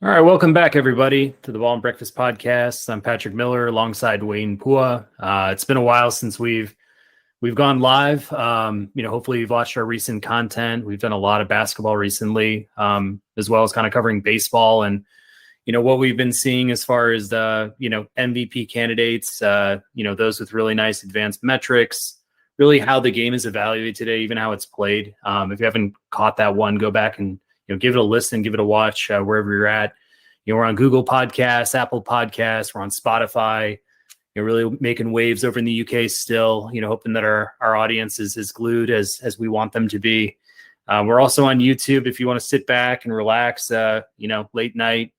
All right, welcome back, everybody, to the Ball and Breakfast podcast. I'm Patrick Miller, alongside Wayne Pua. It's been a while since we've gone live. Hopefully you've watched our recent content. We've done a lot of basketball recently, as well as kind of covering baseball and what we've been seeing as far as the MVP candidates. Those with really nice advanced metrics. Really, how the game is evaluated today, even how it's played. If you haven't caught that one, go back and give it a listen, give it a watch wherever you're at. We're on Google Podcasts, Apple Podcasts, we're on Spotify. Really making waves over in the UK still. Hoping that our audience is as glued as we want them to be. We're also on YouTube if you want to sit back and relax. Late night,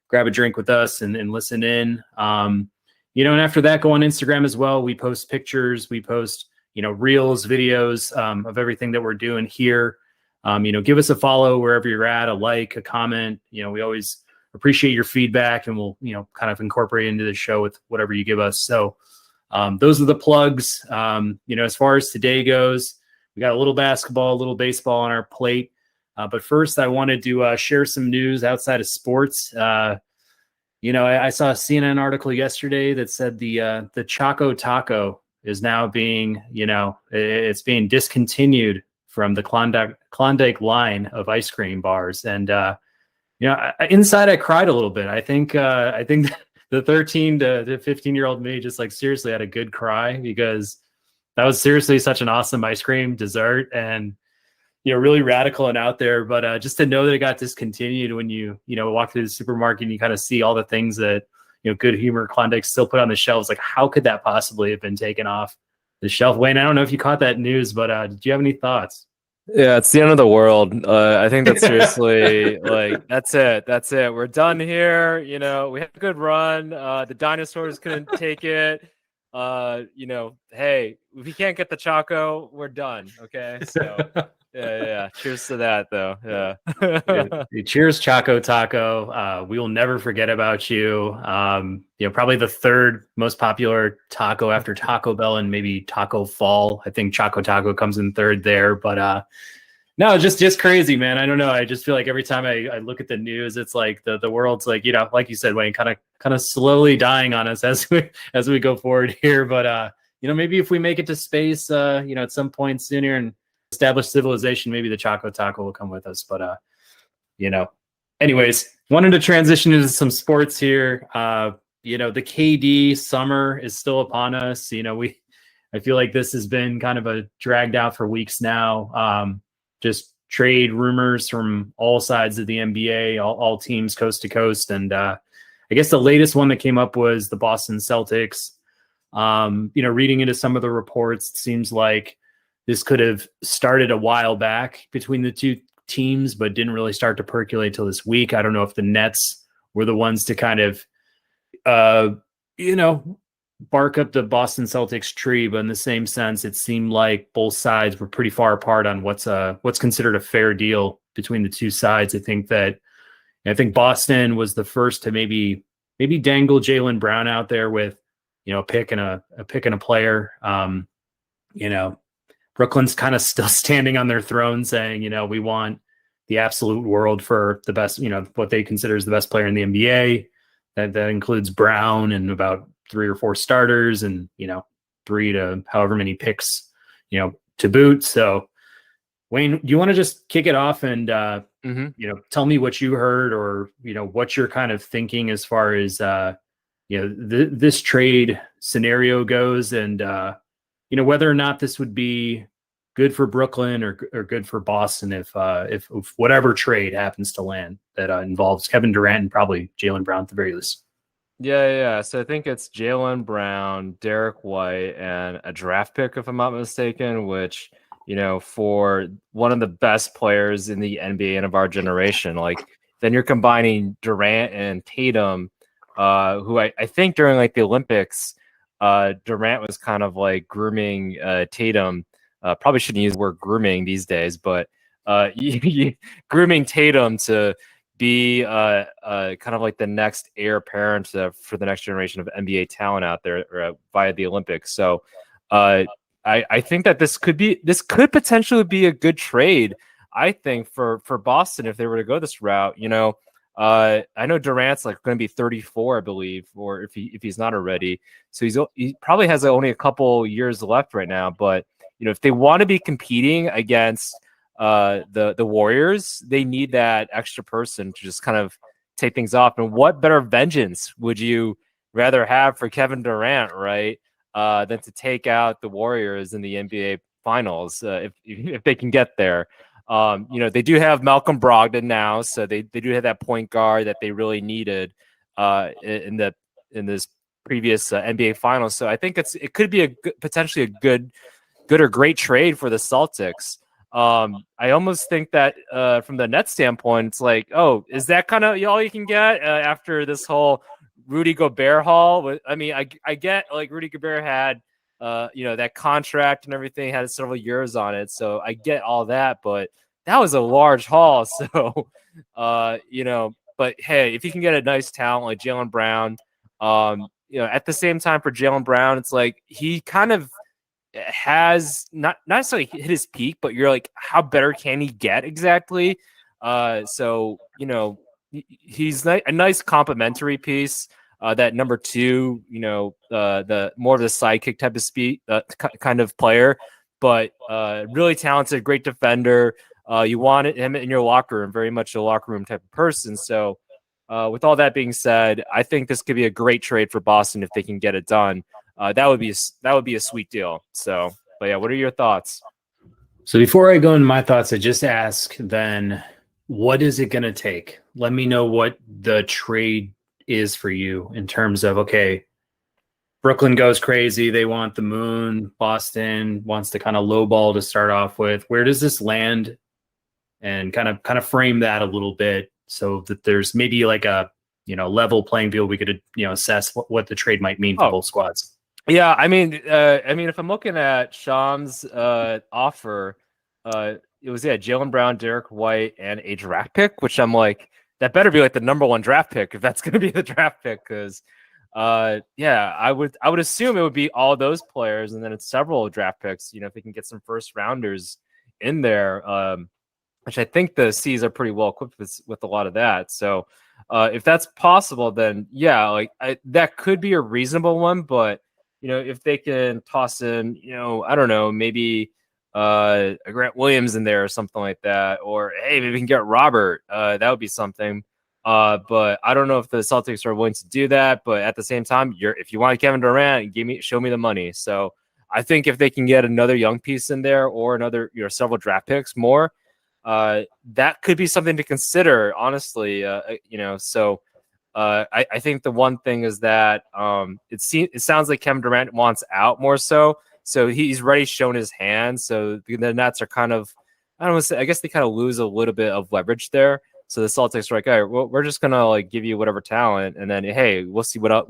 grab a drink with us and listen in. And after that, go on Instagram as well. We post pictures, we post reels, videos of everything that we're doing here. Give us a follow wherever you're at, a like, a comment. We always appreciate your feedback, and we'll kind of incorporate into the show with whatever you give us. So those are the plugs. As far as today goes, we got a little basketball, a little baseball on our plate. But first, I wanted to share some news outside of sports. I saw a CNN article yesterday that said the Choco Taco is now being, it's being discontinued from the Klondike line of ice cream bars. And, inside I cried a little bit. I think the 13 to 15-year-old me just seriously had a good cry, because that was seriously such an awesome ice cream dessert and, really radical and out there. But just to know that it got discontinued when you walk through the supermarket and you kind of see all the things that, Good Humor Klondike still put on the shelves. How could that possibly have been taken off the shelf? Wayne, I don't know if you caught that news, but did you have any thoughts? Yeah, it's the end of the world. I think that's seriously that's it. That's it. We're done here. We had a good run. The dinosaurs couldn't take it. Hey, if we can't get the Choco, we're done. Okay. So yeah. Cheers to that, though. Yeah. Cheers, Choco Taco. We will never forget about you. Probably the third most popular taco after Taco Bell and maybe Taco Fall. I think Choco Taco comes in third there, but no, just crazy, man. I don't know. I just feel like every time I look at the news, it's like the world's like you said, Wayne, kind of slowly dying on us as we go forward here. But maybe if we make it to space, at some point sooner and establish civilization, maybe the Choco Taco will come with us. But anyways, wanted to transition into some sports here. The KD summer is still upon us. I feel like this has been kind of a dragged out for weeks now. Just trade rumors from all sides of the NBA, all teams coast to coast. And I guess the latest one that came up was the Boston Celtics. Reading into some of the reports, it seems like this could have started a while back between the two teams, but didn't really start to percolate till this week. I don't know if the Nets were the ones to kind of, bark up the Boston Celtics tree, but in the same sense, it seemed like both sides were pretty far apart on what's considered a fair deal between the two sides. I think Boston was the first to maybe dangle Jaylen Brown out there with, a pick and a player. Brooklyn's kind of still standing on their throne saying, we want the absolute world for the best, what they consider is the best player in the NBA. That includes Brown and about 3 or 4 starters and, 3 to however many picks, to boot. So Wayne, do you want to just kick it off and, tell me what you heard or, what you're kind of thinking as far as, this trade scenario goes and, whether or not this would be good for Brooklyn or good for Boston if whatever trade happens to land that involves Kevin Durant and probably Jaylen Brown at the very least. Yeah. So I think it's Jaylen Brown, Derek White, and a draft pick, if I'm not mistaken, which, for one of the best players in the NBA and of our generation. Then you're combining Durant and Tatum, who I think during the Olympics, Durant was kind of grooming Tatum. Probably shouldn't use the word grooming these days, but grooming Tatum to be kind of the next heir apparent for the next generation of NBA talent out there via the Olympics. So I think that this could potentially be a good trade. I think for Boston if they were to go this route. I know Durant's like going to be 34, I believe, or if he's not already. So he probably has only a couple years left right now. But if they want to be competing against the Warriors, they need that extra person to just kind of take things off. And what better vengeance would you rather have for Kevin Durant, right? Than to take out the Warriors in the NBA Finals if they can get there. They do have Malcolm Brogdon now, so they do have that point guard that they really needed in this previous NBA Finals. So I think it could be potentially a good or great trade for the Celtics. I almost think that from the Nets standpoint, it's like, oh, is that kind of all you can get after this whole Rudy Gobert haul? I mean, I get like Rudy Gobert had that contract and everything had several years on it. So I get all that, but that was a large haul. So, but hey, if you can get a nice talent like Jaylen Brown, at the same time for Jaylen Brown, it's like he kind of has not necessarily hit his peak, but you're like, how better can he get exactly? So, he's a nice complimentary piece. That number two, the more of the sidekick type of kind of player, but really talented, great defender. You wanted him in your locker room, very much a locker room type of person. So, with all that being said, I think this could be a great trade for Boston if they can get it done. That would be a sweet deal. So, but yeah, what are your thoughts? So before I go into my thoughts, I just ask then, what is it going to take? Let me know what the trade is for you in terms of, okay, Brooklyn goes crazy. They want the moon. Boston wants to kind of lowball to start off with. Where does this land? And kind of frame that a little bit so that there's maybe like a, level playing field. We could, assess what the trade might mean for both squads. Yeah. I mean, if I'm looking at Sham's offer, it was Jaylen Brown, Derek White, and a draft pick, which I'm like, that better be like the number one draft pick if that's going to be the draft pick. Because, I would assume it would be all those players, and then it's several draft picks. If they can get some first rounders in there, which I think the C's are pretty well equipped with a lot of that. So, if that's possible, then that could be a reasonable one. But if they can toss in, I don't know, maybe a Grant Williams in there or something like that, or hey, maybe we can get Robert. That would be something. But I don't know if the Celtics are willing to do that. But at the same time, if you want Kevin Durant, show me the money. So I think if they can get another young piece in there or another, several draft picks more, that could be something to consider. Honestly, So I think the one thing is that it sounds like Kevin Durant wants out more so. So he's already shown his hand. So the Nets are kind of, I don't want to say, I guess they kind of lose a little bit of leverage there. So the Celtics are like, all right, well, we're just gonna like give you whatever talent, and then hey, we'll see what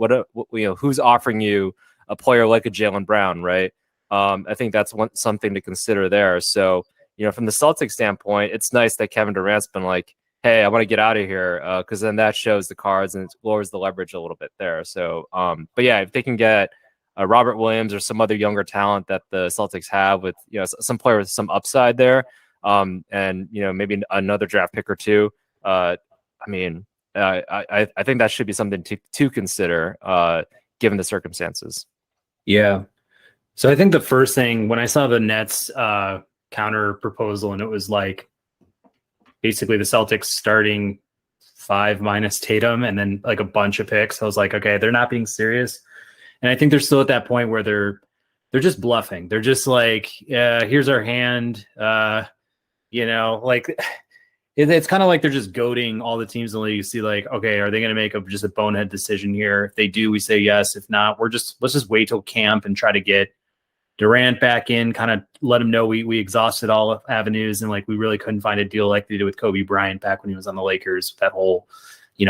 who's offering you a player like a Jaylen Brown, right? I think that's something to consider there. So from the Celtics standpoint, it's nice that Kevin Durant's been like, hey, I want to get out of here, because then that shows the cards and it lowers the leverage a little bit there. So, but yeah, if they can get Robert Williams or some other younger talent that the Celtics have with some player with some upside there, and maybe another draft pick or two. I think that should be something to consider, given the circumstances. Yeah. So I think the first thing when I saw the Nets counter proposal, and it was like basically the Celtics starting 5 minus Tatum and then like a bunch of picks, I was like, okay, they're not being serious. And I think they're still at that point where they're just bluffing. They're just like, yeah, here's our hand. Like it's kind of like they're just goading all the teams in the league. You see, like, okay, are they going to make just a bonehead decision here? If they do, we say yes. If not, let's just wait till camp and try to get Durant back in, kind of let him know we exhausted all avenues and like we really couldn't find a deal like they did with Kobe Bryant back when he was on the Lakers, that whole,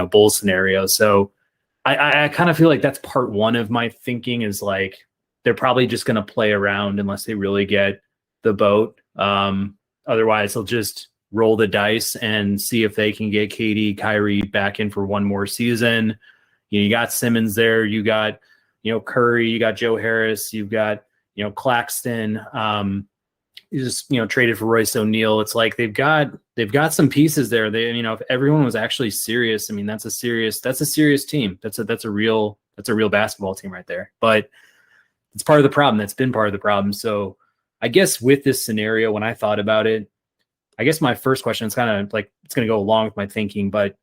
Bulls scenario. So I kind of feel like that's part one of my thinking is like they're probably just going to play around unless they really get the boat. Otherwise, they'll just roll the dice and see if they can get KD, Kyrie back in for one more season. You got Simmons there. You got, Curry. You got Joe Harris. You've got, Claxton. just traded for Royce O'Neal. It's like they've got some pieces there. They if everyone was actually serious, I mean that's a serious team. That's a real basketball team right there. But it's part of the problem. That's been part of the problem. So I guess with this scenario, when I thought about it, I guess my first question is kind of like it's going to go along with my thinking, but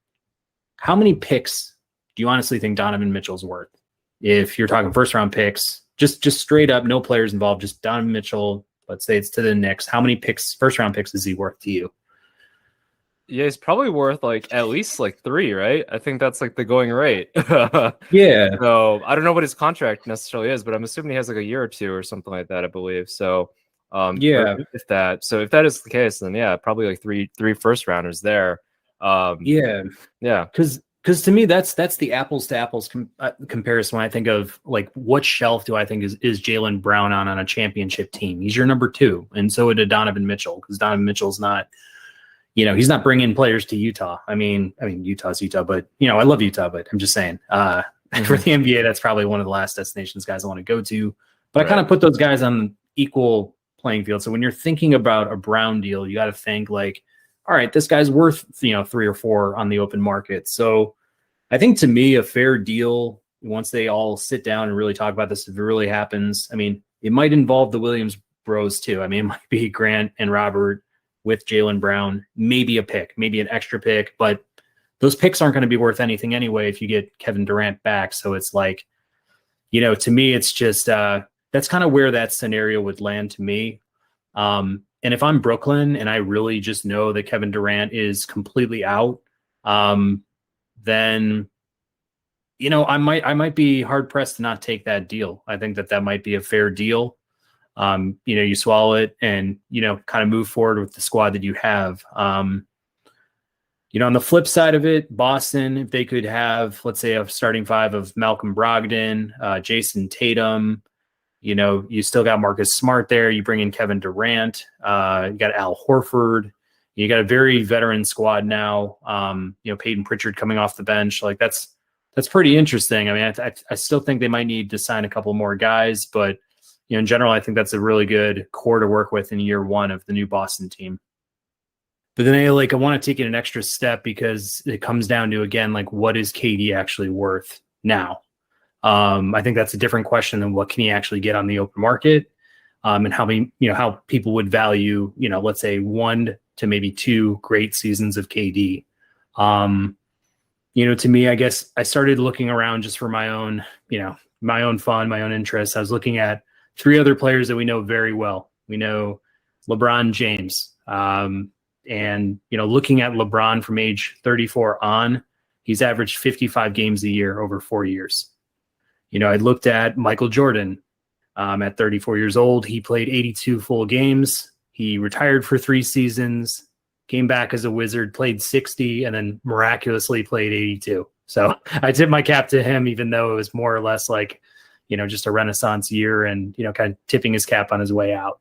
how many picks do you honestly think Donovan Mitchell's worth? If you're talking first round picks, just straight up, no players involved, just Donovan Mitchell. Let's say it's to the Knicks. How many first round picks is he worth to you? Yeah, he's probably worth like at least like 3, right? I think that's like the going rate. Yeah. So I don't know what his contract necessarily is, but I'm assuming he has like a year or 2 or something like that, I believe. So yeah, if that is the case, then yeah, probably like three first rounders there. yeah. Because to me, that's the apples to apples comparison. When I think of like what shelf do I think is Jaylen Brown on a championship team? He's your number 2, and so would Donovan Mitchell, because Donovan Mitchell's not, he's not bringing players to Utah. I mean Utah's Utah, but I love Utah, but I'm just saying for the NBA, that's probably one of the last destinations guys I want to go to. But right. I kind of put those guys on equal playing field. So when you're thinking about a Brown deal, you got to think like, all right, this guy's worth 3 or 4 on the open market. So I think to me, a fair deal, once they all sit down and really talk about this, if it really happens, I mean, it might involve the Williams bros too. I mean, it might be Grant and Robert with Jaylen Brown, maybe a pick, maybe an extra pick, but those picks aren't going to be worth anything anyway if you get Kevin Durant back. So it's like, to me, it's just that's kind of where that scenario would land to me. And if I'm Brooklyn and I really just know that Kevin Durant is completely out, then, I might be hard pressed to not take that deal. I think that might be a fair deal. You swallow it and, kind of move forward with the squad that you have. On the flip side of it, Boston, if they could have, let's say, a starting 5 of Malcolm Brogdon, Jason Tatum, you still got Marcus Smart there. You bring in Kevin Durant. You got Al Horford. You got a very veteran squad now. Peyton Pritchard coming off the bench. Like that's pretty interesting. I mean, I still think they might need to sign a couple more guys, but in general, I think that's a really good core to work with in year 1 of the new Boston team. But then I want to take it an extra step, because it comes down to, again, like, what is KD actually worth now? I think that's a different question than what can he actually get on the open market, and how many, how people would value, let's say 1 to maybe 2 great seasons of KD. To me, I guess I started looking around just for my own, my own fun, my own interest. I was looking at 3 other players that we know very well. We know LeBron James, and, looking at LeBron from age 34 on, he's averaged 55 games a year over 4 years. I looked at Michael Jordan at 34 years old. He played 82 full games. He retired for 3 seasons, came back as a Wizard, played 60, and then miraculously played 82. So I tip my cap to him, even though it was more or less like, just a renaissance year and, kind of tipping his cap on his way out.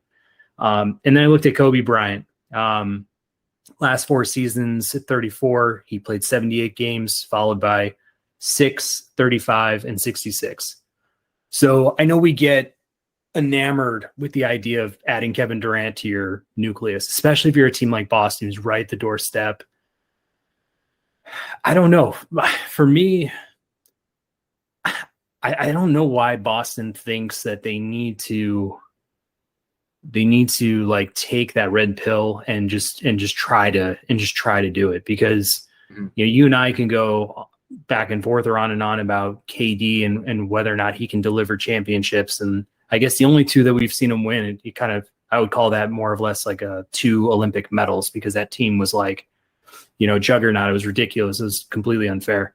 And then I looked at Kobe Bryant. Last 4 seasons at 34, he played 78 games, followed by 6, 35, and 66. So I know we get enamored with the idea of adding Kevin Durant to your nucleus, especially if you're a team like Boston who's right at the doorstep. I don't know. For me, I don't know why Boston thinks that they need to like take that red pill and just try to do it, because you and I can go back and forth or on and on about KD and whether or not he can deliver championships. And I guess the only 2 that we've seen him win, I would call that more or less like 2 Olympic medals, because that team was like, juggernaut. It was ridiculous. It was completely unfair.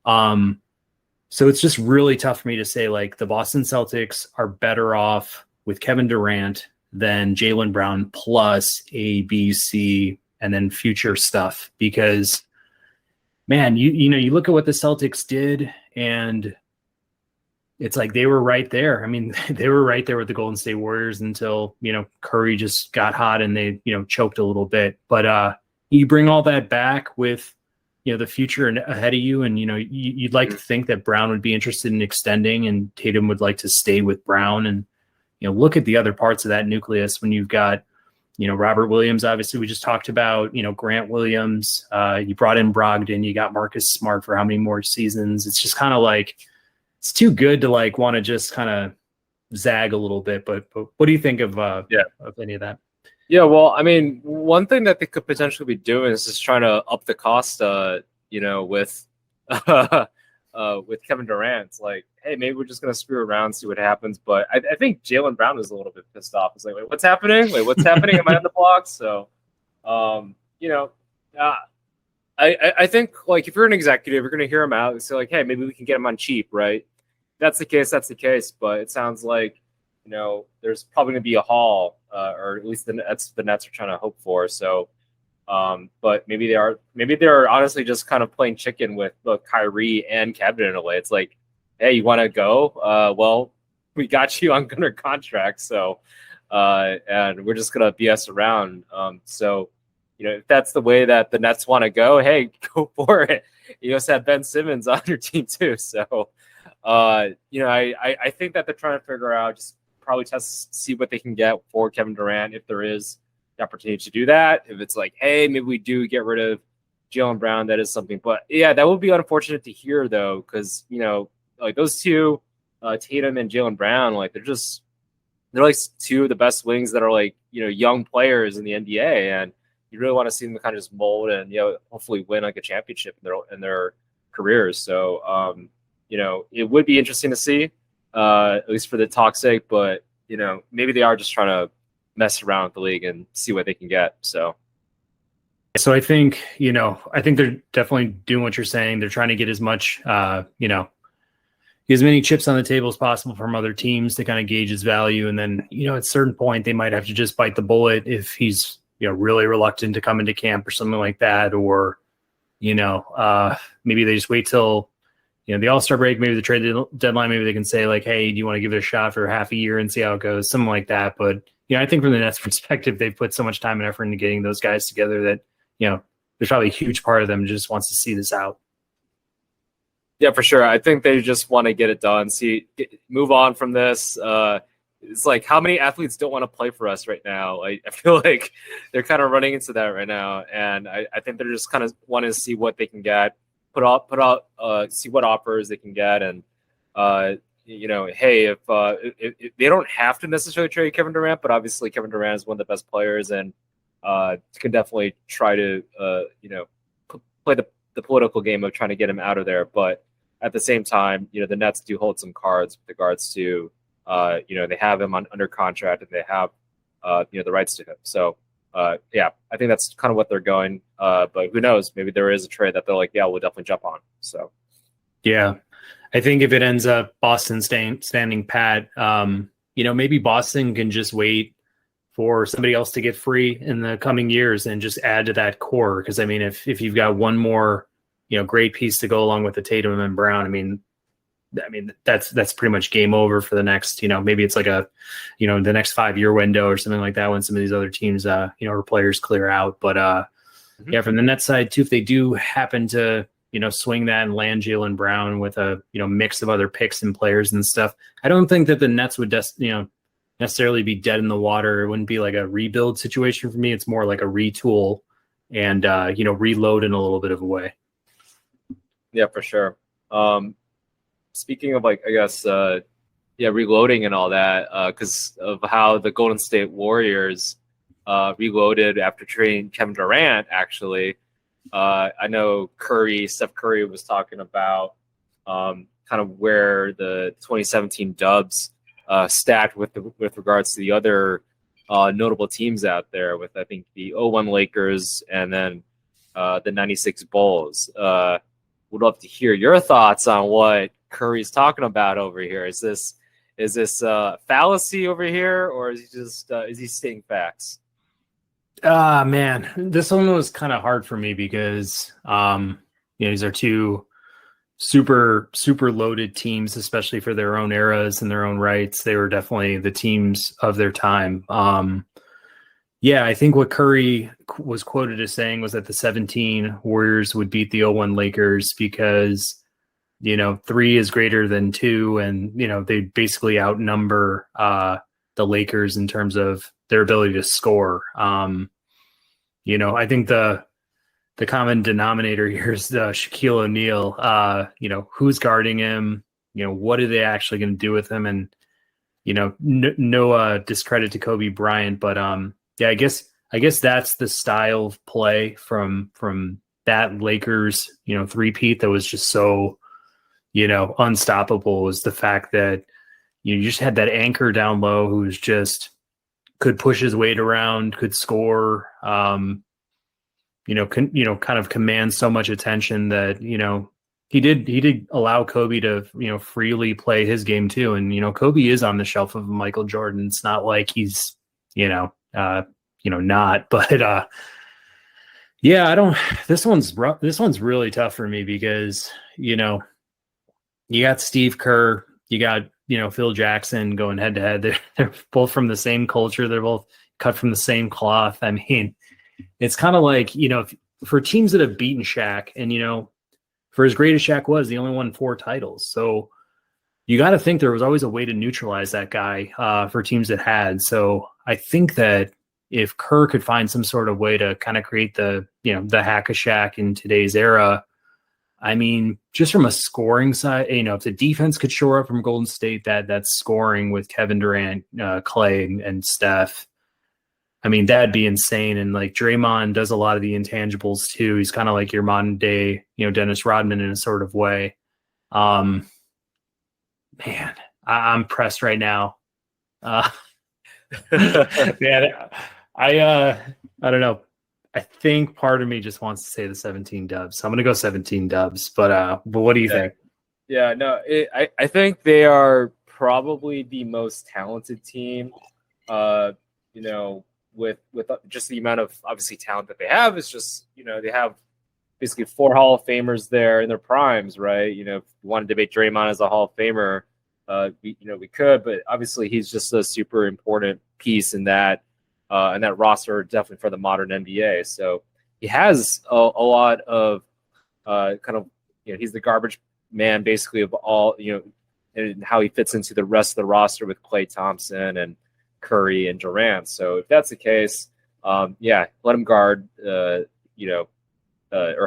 So it's just really tough for me to say like the Boston Celtics are better off with Kevin Durant than Jaylen Brown plus A, B, C, and then future stuff, because man, you look at what the Celtics did, and it's like they were right there. I mean, they were right there with the Golden State Warriors until, Curry just got hot and they, choked a little bit. But you bring all that back with, the future ahead of you, and, you'd like to think that Brown would be interested in extending and Tatum would like to stay with Brown. And, look at the other parts of that nucleus when you've got, Robert Williams, obviously we just talked about, Grant Williams, you brought in Brogdon, you got Marcus Smart for how many more seasons? It's just kind of like, it's too good to like want to just kind of zag a little bit, but what do you think of any of that? Yeah, well, I mean, one thing that they could potentially be doing is just trying to up the cost, with with Kevin Durant. It's like, hey, maybe we're just gonna screw around, see what happens. But I think Jaylen Brown is a little bit pissed off. It's like, wait, what's happening? Wait, what's happening? Am I on the block? So, I think like if you're an executive, you're gonna hear him out and say like, hey, maybe we can get him on cheap, right? That's the case. That's the case. But it sounds like there's probably gonna be a haul, or at least the Nets are trying to hope for. So. But maybe they're honestly just kind of playing chicken with both Kyrie and Kevin in a way. It's like, hey, you want to go? Well, we got you on under contract, so and we're just gonna BS around. So if that's the way that the Nets want to go, hey, go for it. You also have Ben Simmons on your team too, so I think that they're trying to figure out, just probably see what they can get for Kevin Durant if there is opportunity to do that. If it's like, hey, maybe we do get rid of Jaylen Brown, that is something. But yeah, that would be unfortunate to hear though, because like those two, Tatum and Jaylen Brown, like they're like two of the best wings that are like young players in the NBA, and you really want to see them kind of just mold and hopefully win like a championship in their careers. So it would be interesting to see, at least for the talk's sake. But maybe they are just trying to mess around with the league and see what they can get. So I think, they're definitely doing what you're saying. They're trying to get as much, as many chips on the table as possible from other teams to kind of gauge his value. And then, at a certain point, they might have to just bite the bullet if he's, really reluctant to come into camp or something like that. Or, maybe they just wait till, the All-Star break, maybe the trade deadline, maybe they can say like, hey, do you want to give it a shot for half a year and see how it goes? Something like that. But, I think from the Nets perspective, they've put so much time and effort into getting those guys together that, there's probably a huge part of them just wants to see this out. Yeah, for sure. I think they just want to get it done. Move on from this. It's like, how many athletes don't want to play for us right now? I feel like they're kind of running into that right now. And I think they're just kind of wanting to see what they can get, put out, see what offers they can get. And, hey, if they don't have to necessarily trade Kevin Durant, but obviously Kevin Durant is one of the best players and can definitely try to, play the political game of trying to get him out of there. But at the same time, the Nets do hold some cards with regards to, they have him under contract and they have, the rights to him. So, I think that's kind of what they're going. But who knows? Maybe there is a trade that they're like, yeah, we'll definitely jump on. So, yeah. I think if it ends up Boston standing pat, maybe Boston can just wait for somebody else to get free in the coming years and just add to that core. Because I mean, if you've got one more, great piece to go along with the Tatum and Brown, I mean that's pretty much game over for the next, maybe it's like the next 5-year window or something like that when some of these other teams, or players clear out. But yeah, from the Nets side too, if they do happen to swing that and land Jaylen Brown with a, mix of other picks and players and stuff, I don't think that the Nets would necessarily be dead in the water. It wouldn't be like a rebuild situation for me. It's more like a retool and, reload in a little bit of a way. Yeah, for sure. Speaking of like, I guess, reloading and all that, because of how the Golden State Warriors reloaded after trading Kevin Durant, actually. I know Steph Curry was talking about kind of where the 2017 Dubs stacked with regards to the other notable teams out there, with I think the 01 Lakers and then the 96 Bulls. Would love to hear your thoughts on what Curry's talking about over here. Is this fallacy over here, or is he just is he stating facts? Man, this one was kind of hard for me because, these are two super, super loaded teams, especially for their own eras and their own rights. They were definitely the teams of their time. I think what Curry was quoted as saying was that the 17 Warriors would beat the 01 Lakers because, 3 is greater than 2. And, they basically outnumber, the the Lakers in terms of their ability to score. I think the common denominator here is Shaquille O'Neal. Who's guarding him? What are they actually going to do with him? And no discredit to Kobe Bryant, but I guess that's the style of play from that Lakers three-peat that was just so unstoppable, was the fact that you just had that anchor down low who's just could push his weight around, could score, kind of command so much attention that he did allow Kobe to freely play his game too. And Kobe is on the shelf of Michael Jordan. It's not like he's not, but I don't. This one's rough. This one's really tough for me because you got Steve Kerr, you got Phil Jackson going head to head. They're both from the same culture. They're both cut from the same cloth. I mean, it's kind of like for teams that have beaten Shaq, and for as great as Shaq was, he only won 4 titles. So you got to think there was always a way to neutralize that guy for teams that had. So I think that if Kerr could find some sort of way to kind of create the hack of Shaq in today's era, I mean, just from a scoring side, if the defense could shore up from Golden State, that's scoring with Kevin Durant, Clay, and Steph. I mean, that'd be insane. And like Draymond does a lot of the intangibles too. He's kind of like your modern day, Dennis Rodman in a sort of way. Man, I'm pressed right now. Man, I don't know. I think part of me just wants to say the 17 Dubs. So I'm going to go 17 Dubs. But what do you think? Yeah, no, I think they are probably the most talented team. With just the amount of obviously talent that they have, is just they have basically 4 Hall of Famers there in their primes, right? If you want to debate Draymond as a Hall of Famer, we could, but obviously he's just a super important piece in that roster, definitely for the modern NBA. So he has a lot of he's the garbage man basically of all, and how he fits into the rest of the roster with Klay Thompson and Curry and Durant. So if that's the case, let him guard, or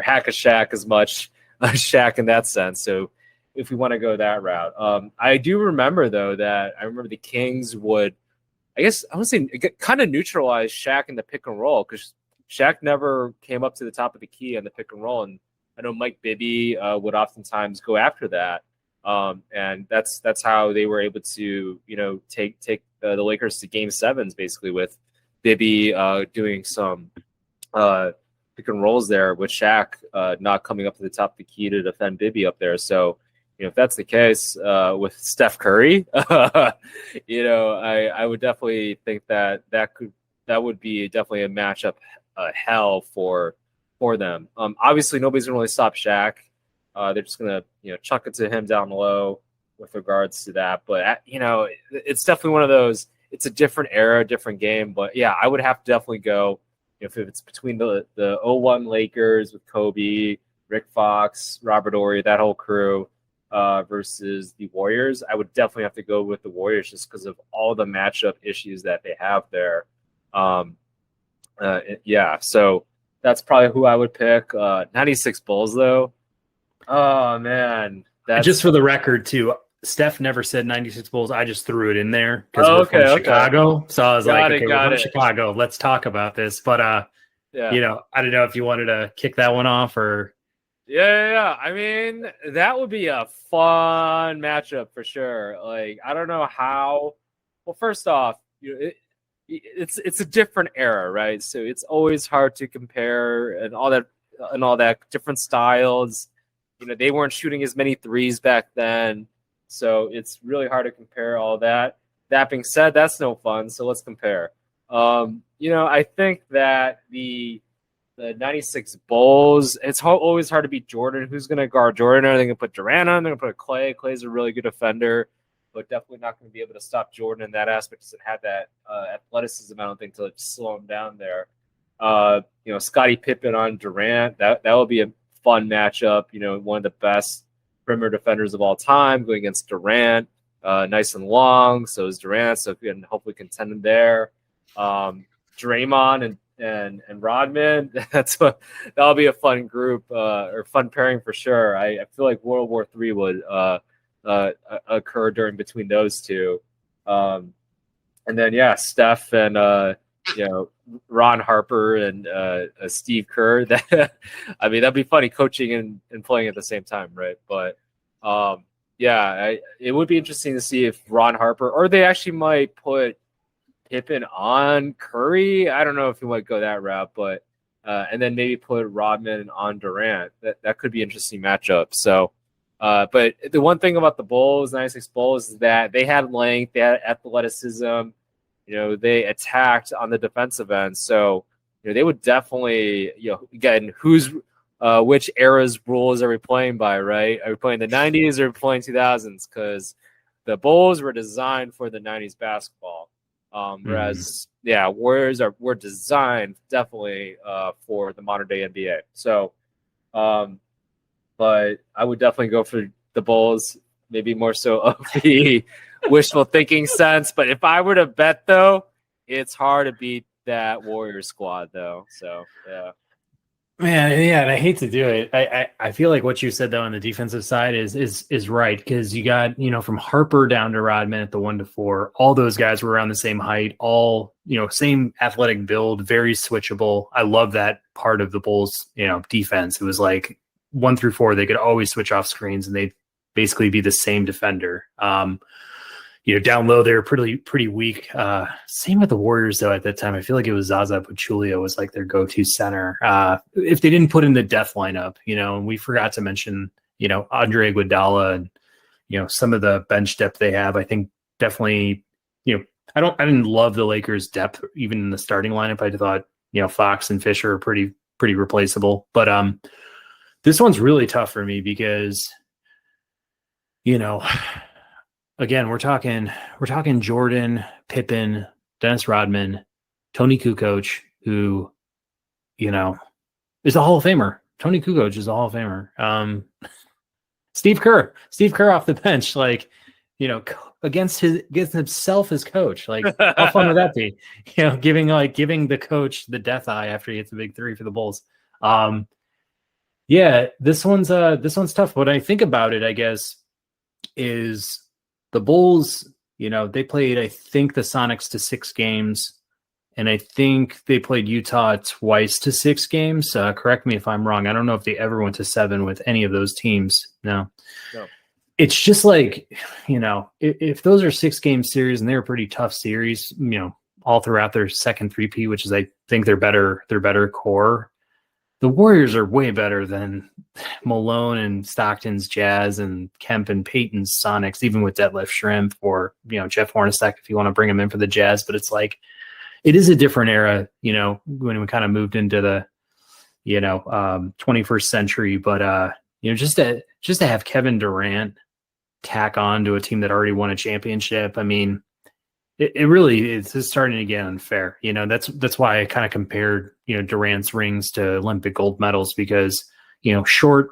hack a Shaq as much Shaq in that sense. So if we want to go that route, I do remember though that the Kings would, I guess I want to say, kind of neutralize Shaq in the pick and roll, because Shaq never came up to the top of the key on the pick and roll, and I know Mike Bibby would oftentimes go after that. And that's how they were able to, take the Lakers to Game 7s, basically with Bibby doing some pick and rolls there with Shaq not coming up to the top of the key to defend Bibby up there. So, if that's the case with Steph Curry, I would definitely think that would be definitely a matchup hell for them. Obviously, nobody's gonna really stop Shaq. They're just gonna chuck it to him down low with regards to that. But it's definitely one of those. It's a different era, different game. But yeah, I would have to definitely go if it's between the 01 Lakers with Kobe, Rick Fox, Robert Horry, that whole crew, versus the Warriors. I would definitely have to go with the Warriors just because of all the matchup issues that they have there. So that's probably who I would pick. 96 Bulls though. Oh man, that's just for the record too. Steph never said 96 Bulls. I just threw it in there because we're from Chicago. So I was we're from Chicago. Let's talk about this. But I don't know if you wanted to kick that one off or. Yeah. I mean, that would be a fun matchup for sure. Like, I don't know how. Well, first off, it's a different era, right? So it's always hard to compare and all that different styles. They weren't shooting as many threes back then, so it's really hard to compare all that. That being said, that's no fun. So let's compare. I think that the 96 Bulls, it's always hard to beat Jordan. Who's going to guard Jordan? Are they going to put Durant on? They're going to put Clay. Clay's a really good defender, but definitely not going to be able to stop Jordan in that aspect. Doesn't have that athleticism, I don't think, to slow him down there. Scottie Pippen on Durant. That will be a fun matchup. One of the best perimeter defenders of all time going against Durant. nice and long. So is Durant. So we can hopefully contend there. Draymond and Rodman. That'll be a fun group or fun pairing for sure. I feel like World War III would occur between those two. And then Steph and Ron Harper and Steve Kerr. That'd be funny coaching and playing at the same time, right? But it would be interesting to see if Ron Harper, or they actually might put Pippen on Curry. I don't know if he might go that route, but and then maybe put Rodman on Durant. That could be an interesting matchup. So, but the one thing about the Bulls, 96 Bulls, is that they had length, they had athleticism. They attacked on the defensive end. So, they would definitely, again, which era's rules are we playing by, right? Are we playing the 90s or are we playing 2000s? Because the Bulls were designed for the 90s basketball. Whereas, Warriors were designed definitely for the modern day NBA. So, but I would definitely go for the Bulls, maybe more so of the wishful thinking sense. But if I were to bet, though, it's hard to beat that Warriors squad, though. So, yeah. Man, and I hate to do it. I feel like what you said though on the defensive side is right, because you got from Harper down to Rodman at the 1 to 4. All those guys were around the same height, all same athletic build, very switchable. I love that part of the Bulls defense. It was like 1 through 4, they could always switch off screens and they'd basically be the same defender. Down low, they were pretty weak. Same with the Warriors, though, at that time. I feel like it was Zaza Pachulia was like their go-to center. If they didn't put in the death lineup, and we forgot to mention, Andre Iguodala and, some of the bench depth they have, I think definitely, I didn't love the Lakers' depth, even in the starting lineup. I thought, Fox and Fisher are pretty replaceable. But this one's really tough for me because, again, we're talking Jordan, Pippen, Dennis Rodman, Tony Kukoc, who, is a Hall of Famer. Tony Kukoc is a Hall of Famer. Steve Kerr off the bench, against himself as coach. Like, how fun would that be? Giving the coach the death eye after he hits a big 3 for the Bulls. This one's tough. What I think about it, I guess, is the Bulls, they played, I think, the Sonics to 6 games, and I think they played Utah twice to 6 games. Correct me if I'm wrong. I don't know if they ever went to 7 with any of those teams. No. It's just like, if those are 6-game series and they're a pretty tough series, all throughout their second 3P, which is, I think, their better core. The Warriors are way better than Malone and Stockton's Jazz and Kemp and Peyton's Sonics, even with Detlef Schrempf or, Jeff Hornacek, if you want to bring him in for the Jazz. But it's like, it is a different era, when we kind of moved into the, 21st century. But, just to have Kevin Durant tack on to a team that already won a championship, I mean, it really is starting to get unfair. That's why I kind of compared, Durant's rings to Olympic gold medals, because, short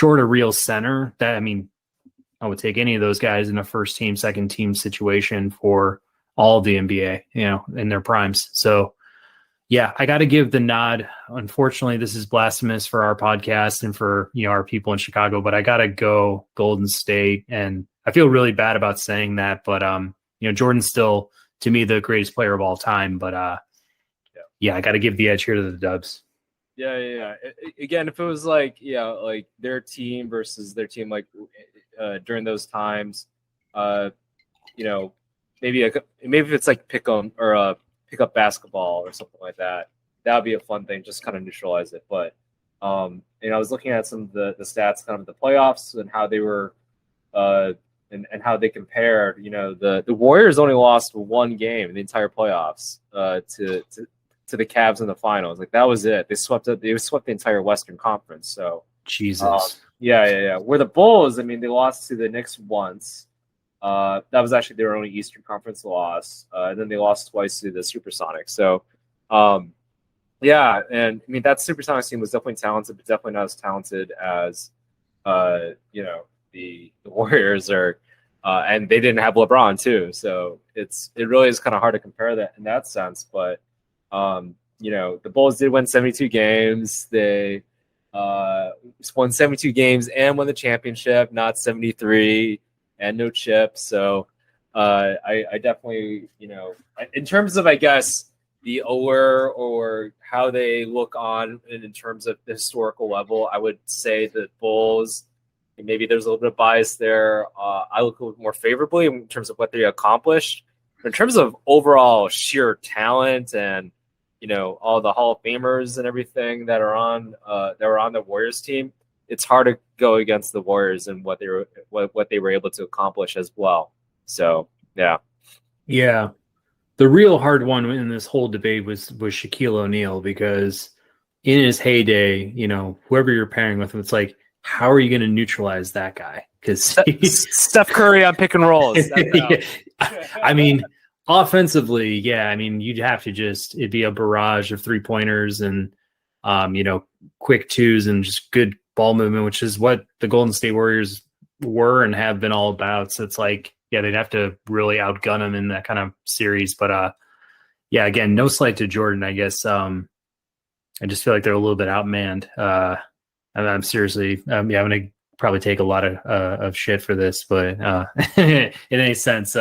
a real center, that, I mean, I would take any of those guys in a first team, second team situation for all of the NBA, in their primes. So I got to give the nod. Unfortunately, this is blasphemous for our podcast and for, our people in Chicago, but I got to go Golden State. And I feel really bad about saying that, but, Jordan's still, to me, the greatest player of all time. But, I got to give the edge here to the Dubs. Yeah. Again, if it was like their team versus their team, during those times, maybe if it's like pick up basketball or something like that, that would be a fun thing. Just kind of neutralize it. But, I was looking at some of the stats, kind of the playoffs and how they were, and how they compared. The Warriors only lost 1 game in the entire playoffs to the Cavs in the finals. Like, that was it. They swept the entire Western Conference. So Jesus. Where the Bulls, I mean, they lost to the Knicks once. That was actually their only Eastern Conference loss. And then they lost twice to the Supersonics. So, and I mean, that Supersonics team was definitely talented, but definitely not as talented as, the Warriors are. and they didn't have LeBron too. So it really is kind of hard to compare that in that sense. But the Bulls did win 72 games. They won 72 games and won the championship, not 73 and no chip. So I definitely, in terms of, I guess, the allure or how they look on in terms of the historical level, I would say the Bulls, maybe there's a little bit of bias there. I look a little more favorably in terms of what they accomplished. But in terms of overall sheer talent and, all the Hall of Famers and everything that were on the Warriors team, it's hard to go against the Warriors and what they were able to accomplish as well. So, yeah. Yeah. The real hard one in this whole debate was Shaquille O'Neal, because in his heyday, whoever you're pairing with him, it's like, how are you going to neutralize that guy? Because Steph Curry on pick and rolls. I mean, offensively, yeah. I mean, you'd have to it'd be a barrage of 3-pointers and, quick twos and just good ball movement, which is what the Golden State Warriors were and have been all about. So it's like, yeah, they'd have to really outgun him in that kind of series. But yeah, again, no slight to Jordan, I guess. I just feel like they're a little bit outmanned. And I'm seriously, I'm going to probably take a lot of shit for this, but in any sense,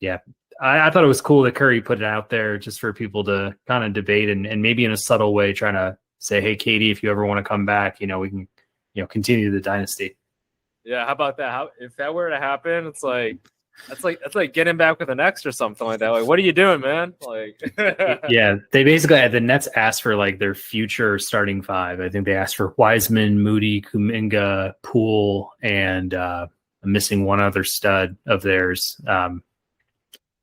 yeah, I thought it was cool that Curry put it out there just for people to kind of debate and maybe in a subtle way trying to say, hey, Katie, if you ever want to come back, we can, continue the dynasty. Yeah, how about that? If that were to happen, it's like that's like getting back with an ex or something like that. Like, what are you doing, man? Like, yeah, they basically the Nets asked for like their future starting five. I think they asked for Wiseman, Moody, Kuminga, Poole, and I'm missing one other stud of theirs.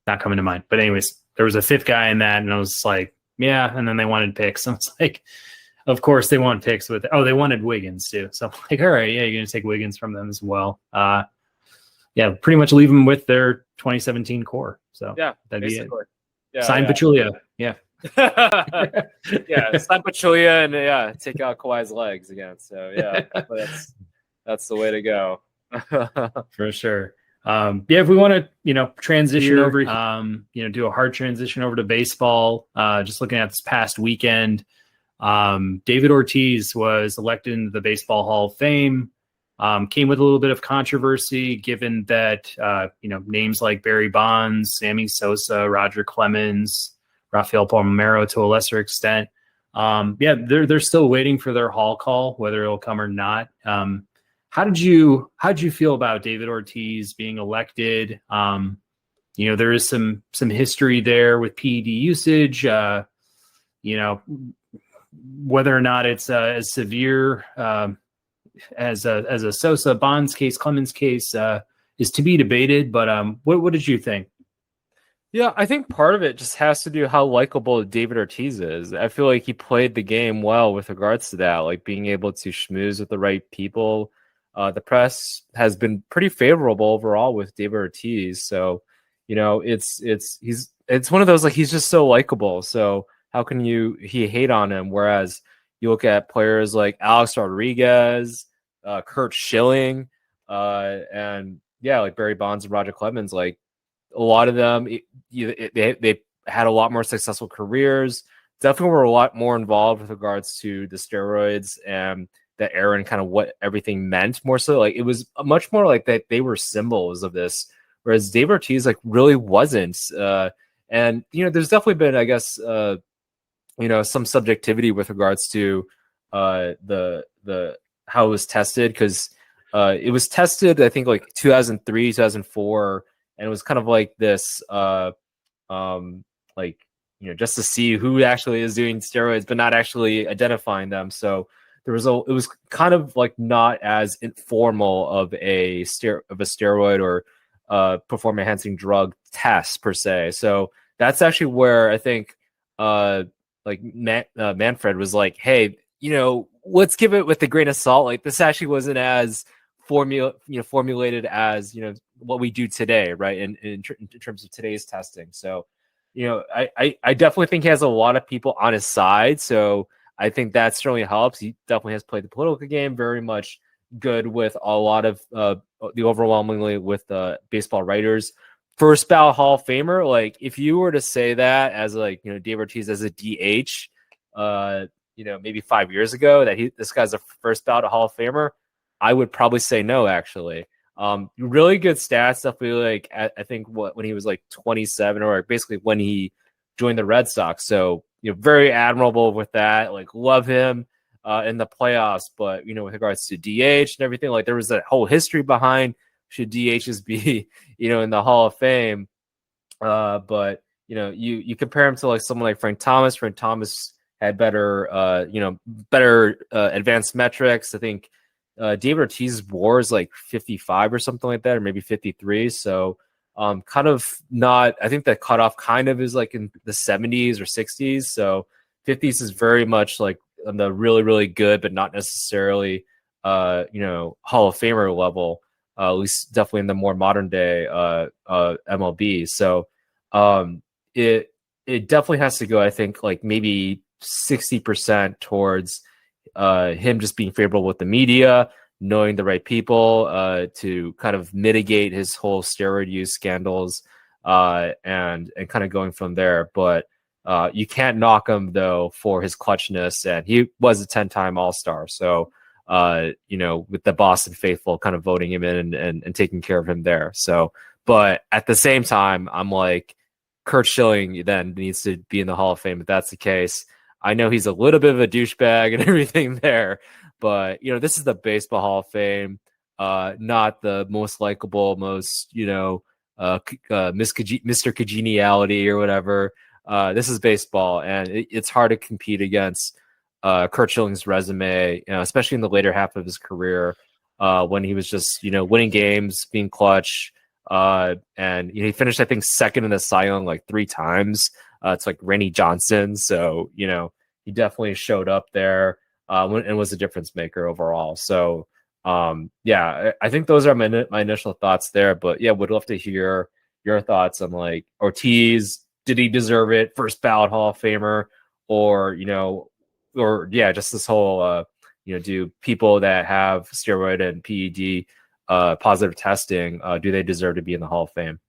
Not coming to mind, but anyways, there was a fifth guy in that, and I was like, yeah. And then they wanted picks. So it's like, of course they want picks they wanted Wiggins too. So I'm like, all right, yeah, you're gonna take Wiggins from them as well. Yeah, pretty much leave them with their 2017 core. So yeah, that'd basically. be it. Sign Pachulia. Yeah. Yeah, sign Pachulia and take out Kawhi's legs again. So yeah, that's the way to go. For sure. Yeah, if we want to, transition over, do a hard transition over to baseball, just looking at this past weekend, David Ortiz was elected into the Baseball Hall of Fame. Came with a little bit of controversy, given that, names like Barry Bonds, Sammy Sosa, Roger Clemens, Rafael Palmeiro to a lesser extent. Yeah, they're still waiting for their Hall call, whether it'll come or not. How'd you feel about David Ortiz being elected? There is some history there with PED usage. Whether or not it's as severe as a Sosa, Bonds case, Clemens case is to be debated. But what did you think? Yeah, I think part of it just has to do how likable David Ortiz is. I feel like he played the game well with regards to that, like being able to schmooze with the right people. The press has been pretty favorable overall with David Ortiz. So, it's one of those, like, he's just so likable. So how can he hate on him? Whereas you look at players like Alex Rodriguez, Curt Schilling, and yeah, like Barry Bonds and Roger Clemens, like a lot of them, they had a lot more successful careers. Definitely were a lot more involved with regards to the steroids and that era and kind of what everything meant more so. Like it was much more like that they were symbols of this, whereas David Ortiz like really wasn't. And there's definitely been, I guess, some subjectivity with regards to the how it was tested, because it was tested, I think, like 2003, 2004, and it was kind of like this, just to see who actually is doing steroids, but not actually identifying them. So it was kind of like not as informal of a steroid or performance enhancing drug test per se. So that's actually where I think Manfred was like, hey, let's give it with a grain of salt. Like this actually wasn't as formulated as what we do today, right? In terms of today's testing. So I definitely think he has a lot of people on his side. So I think that certainly helps. He definitely has played the political game very much, good with a lot of the overwhelmingly with baseball writers. First ballot Hall of Famer. Like if you were to say that as like, David Ortiz as a DH, maybe 5 years ago that this guy's a first ballot Hall of Famer, I would probably say no, actually. Really good stats. Definitely like I think when he was like 27 or basically when he joined the Red Sox. So, very admirable with that. Like love him in the playoffs, but with regards to DH and everything, like there was a whole history behind should DHs be, in the Hall of Fame. But you compare him to like someone like Frank Thomas. Frank Thomas had better advanced metrics. I think David Ortiz's WAR is like 55 or something like that, or maybe 53. So kind of not, I think the cutoff kind of is like in the 70s or 60s. So 50s is very much like on the really, really good, but not necessarily, Hall of Famer level, at least definitely in the more modern day MLB. So it definitely has to go, I think, like maybe 60% towards him just being favorable with the media, knowing the right people to kind of mitigate his whole steroid use scandals, and kind of going from there. But you can't knock him though for his clutchness, and he was a 10-time All-Star. So with the Boston faithful kind of voting him in and taking care of him there. So, but at the same time, I'm like, Curt Schilling then needs to be in the Hall of Fame if that's the case. I know he's a little bit of a douchebag and everything there, but this is the Baseball Hall of Fame, not the most likable, most Mr. Congeniality or whatever. This is baseball, and it's hard to compete against Curt Schilling's resume, especially in the later half of his career, when he was just winning games, being clutch, and he finished I think second in the Cy Young like 3 times. It's like Randy Johnson. So, he definitely showed up there and was a difference maker overall. So, I think those are my initial thoughts there. But yeah, would love to hear your thoughts on like Ortiz. Did he deserve it? First ballot Hall of Famer, or just this whole do people that have steroid and PED positive testing, do they deserve to be in the Hall of Fame?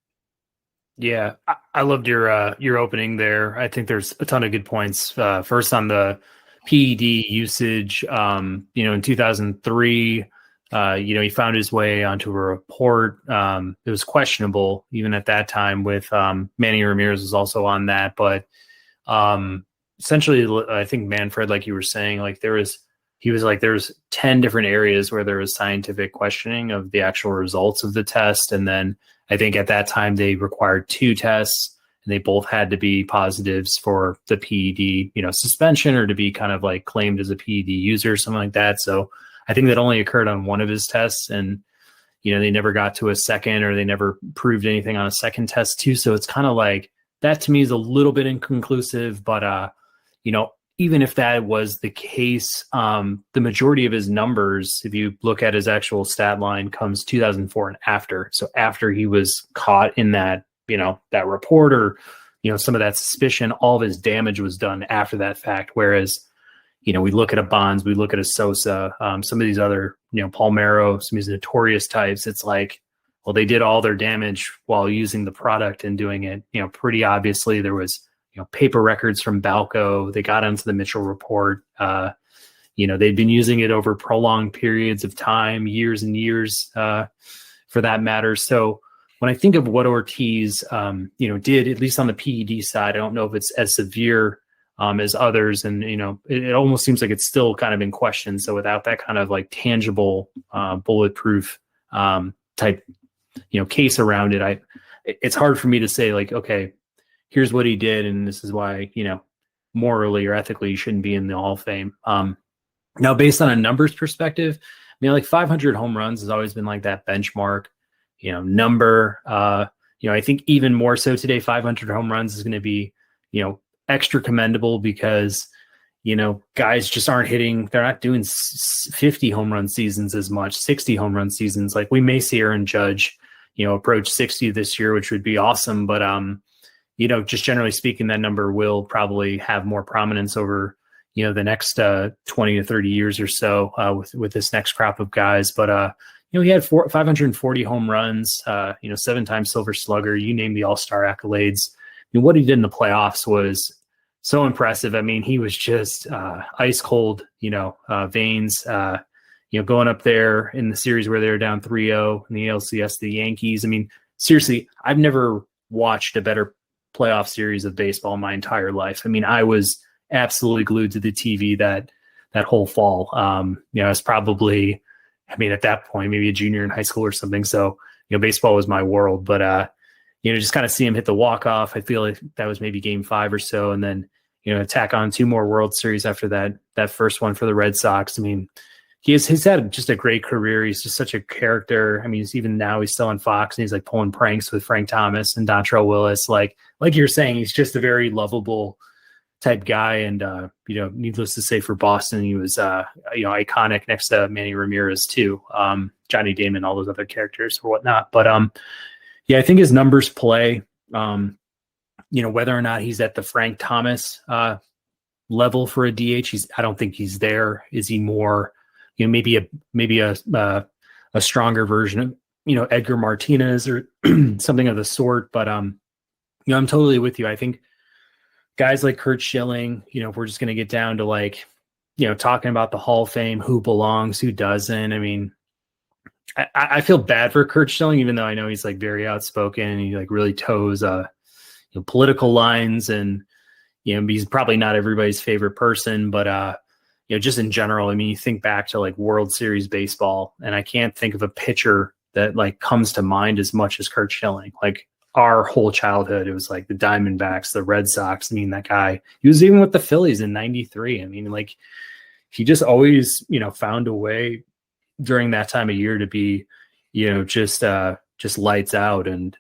Yeah, I loved your opening there. I think there's a ton of good points. First on the PED usage, in 2003, he found his way onto a report. It was questionable even at that time with Manny Ramirez was also on that. But essentially, I think Manfred, like you were saying, like there's 10 different areas where there was scientific questioning of the actual results of the test. And then I think at that time they required 2 tests and they both had to be positives for the PED, suspension or to be kind of like claimed as a PED user or something like that. So I think that only occurred on one of his tests, and, they never got to a second, or they never proved anything on a second test too. So it's kind of like that to me is a little bit inconclusive, but, even if that was the case, the majority of his numbers, if you look at his actual stat line, comes 2004 and after. So after he was caught in that, that report or, some of that suspicion, all of his damage was done after that fact. Whereas, we look at a Bonds, we look at a Sosa, some of these other, Palmeiro, some of these notorious types. It's like, well, they did all their damage while using the product and doing it, pretty obviously. There was, paper records from Balco. They got onto the Mitchell report. They'd been using it over prolonged periods of time, years and years, for that matter. So when I think of what Ortiz, did, at least on the PED side, I don't know if it's as severe as others. And, it almost seems like it's still kind of in question. So without that kind of like tangible, bulletproof type, case around it, it's hard for me to say like, okay, here's what he did, and this is why, morally or ethically he shouldn't be in the Hall of Fame. Now, based on a numbers perspective, like 500 home runs has always been like that benchmark, number. I think even more so today, 500 home runs is going to be, extra commendable because, guys just aren't hitting. They're not doing 50 home run seasons as much, 60 home run seasons. Like we may see Aaron Judge, approach 60 this year, which would be awesome. But, just generally speaking, that number will probably have more prominence over, the next 20 to 30 years or so with this next crop of guys. But he had 540 home runs, 7-time Silver Slugger. You name the All-Star accolades. What he did in the playoffs was so impressive. I mean, he was just ice cold, veins. Going up there in the series where they were down 3-0 in the ALCS, the Yankees. I mean, seriously, I've never watched a better playoff series of baseball in my entire life. I mean, I was absolutely glued to the TV that whole fall. I was probably, at that point, maybe a junior in high school or something. So, baseball was my world. But, just kind of see him hit the walk-off. I feel like that was maybe game 5 or so. And then, tack on 2 more World Series after that first one for the Red Sox. I mean, he's had just a great career. He's just such a character. I mean, even now he's still on Fox and he's like pulling pranks with Frank Thomas and Dontrell Willis. Like you're saying, he's just a very lovable type guy. And, needless to say for Boston, he was, iconic next to Manny Ramirez too. Johnny Damon, all those other characters or whatnot. But, I think his numbers play, whether or not he's at the Frank Thomas, level for a DH, I don't think he's there. Is he more, maybe a stronger version of, Edgar Martinez or something of the sort. But, I'm totally with you. I think guys like Curt Schilling, if we're just going to get down to talking about the Hall of Fame, who belongs, who doesn't. I mean, I feel bad for Curt Schilling, even though I know he's very outspoken and he really toes, political lines and, he's probably not everybody's favorite person, but, just in general, I mean, you think back to World Series baseball, and I can't think of a pitcher that comes to mind as much as Curt Schilling. Our whole childhood, it was the Diamondbacks, the Red Sox. I mean, that guy, he was even with the Phillies in '93. I mean, he just always, found a way during that time of year to be, just lights out. And,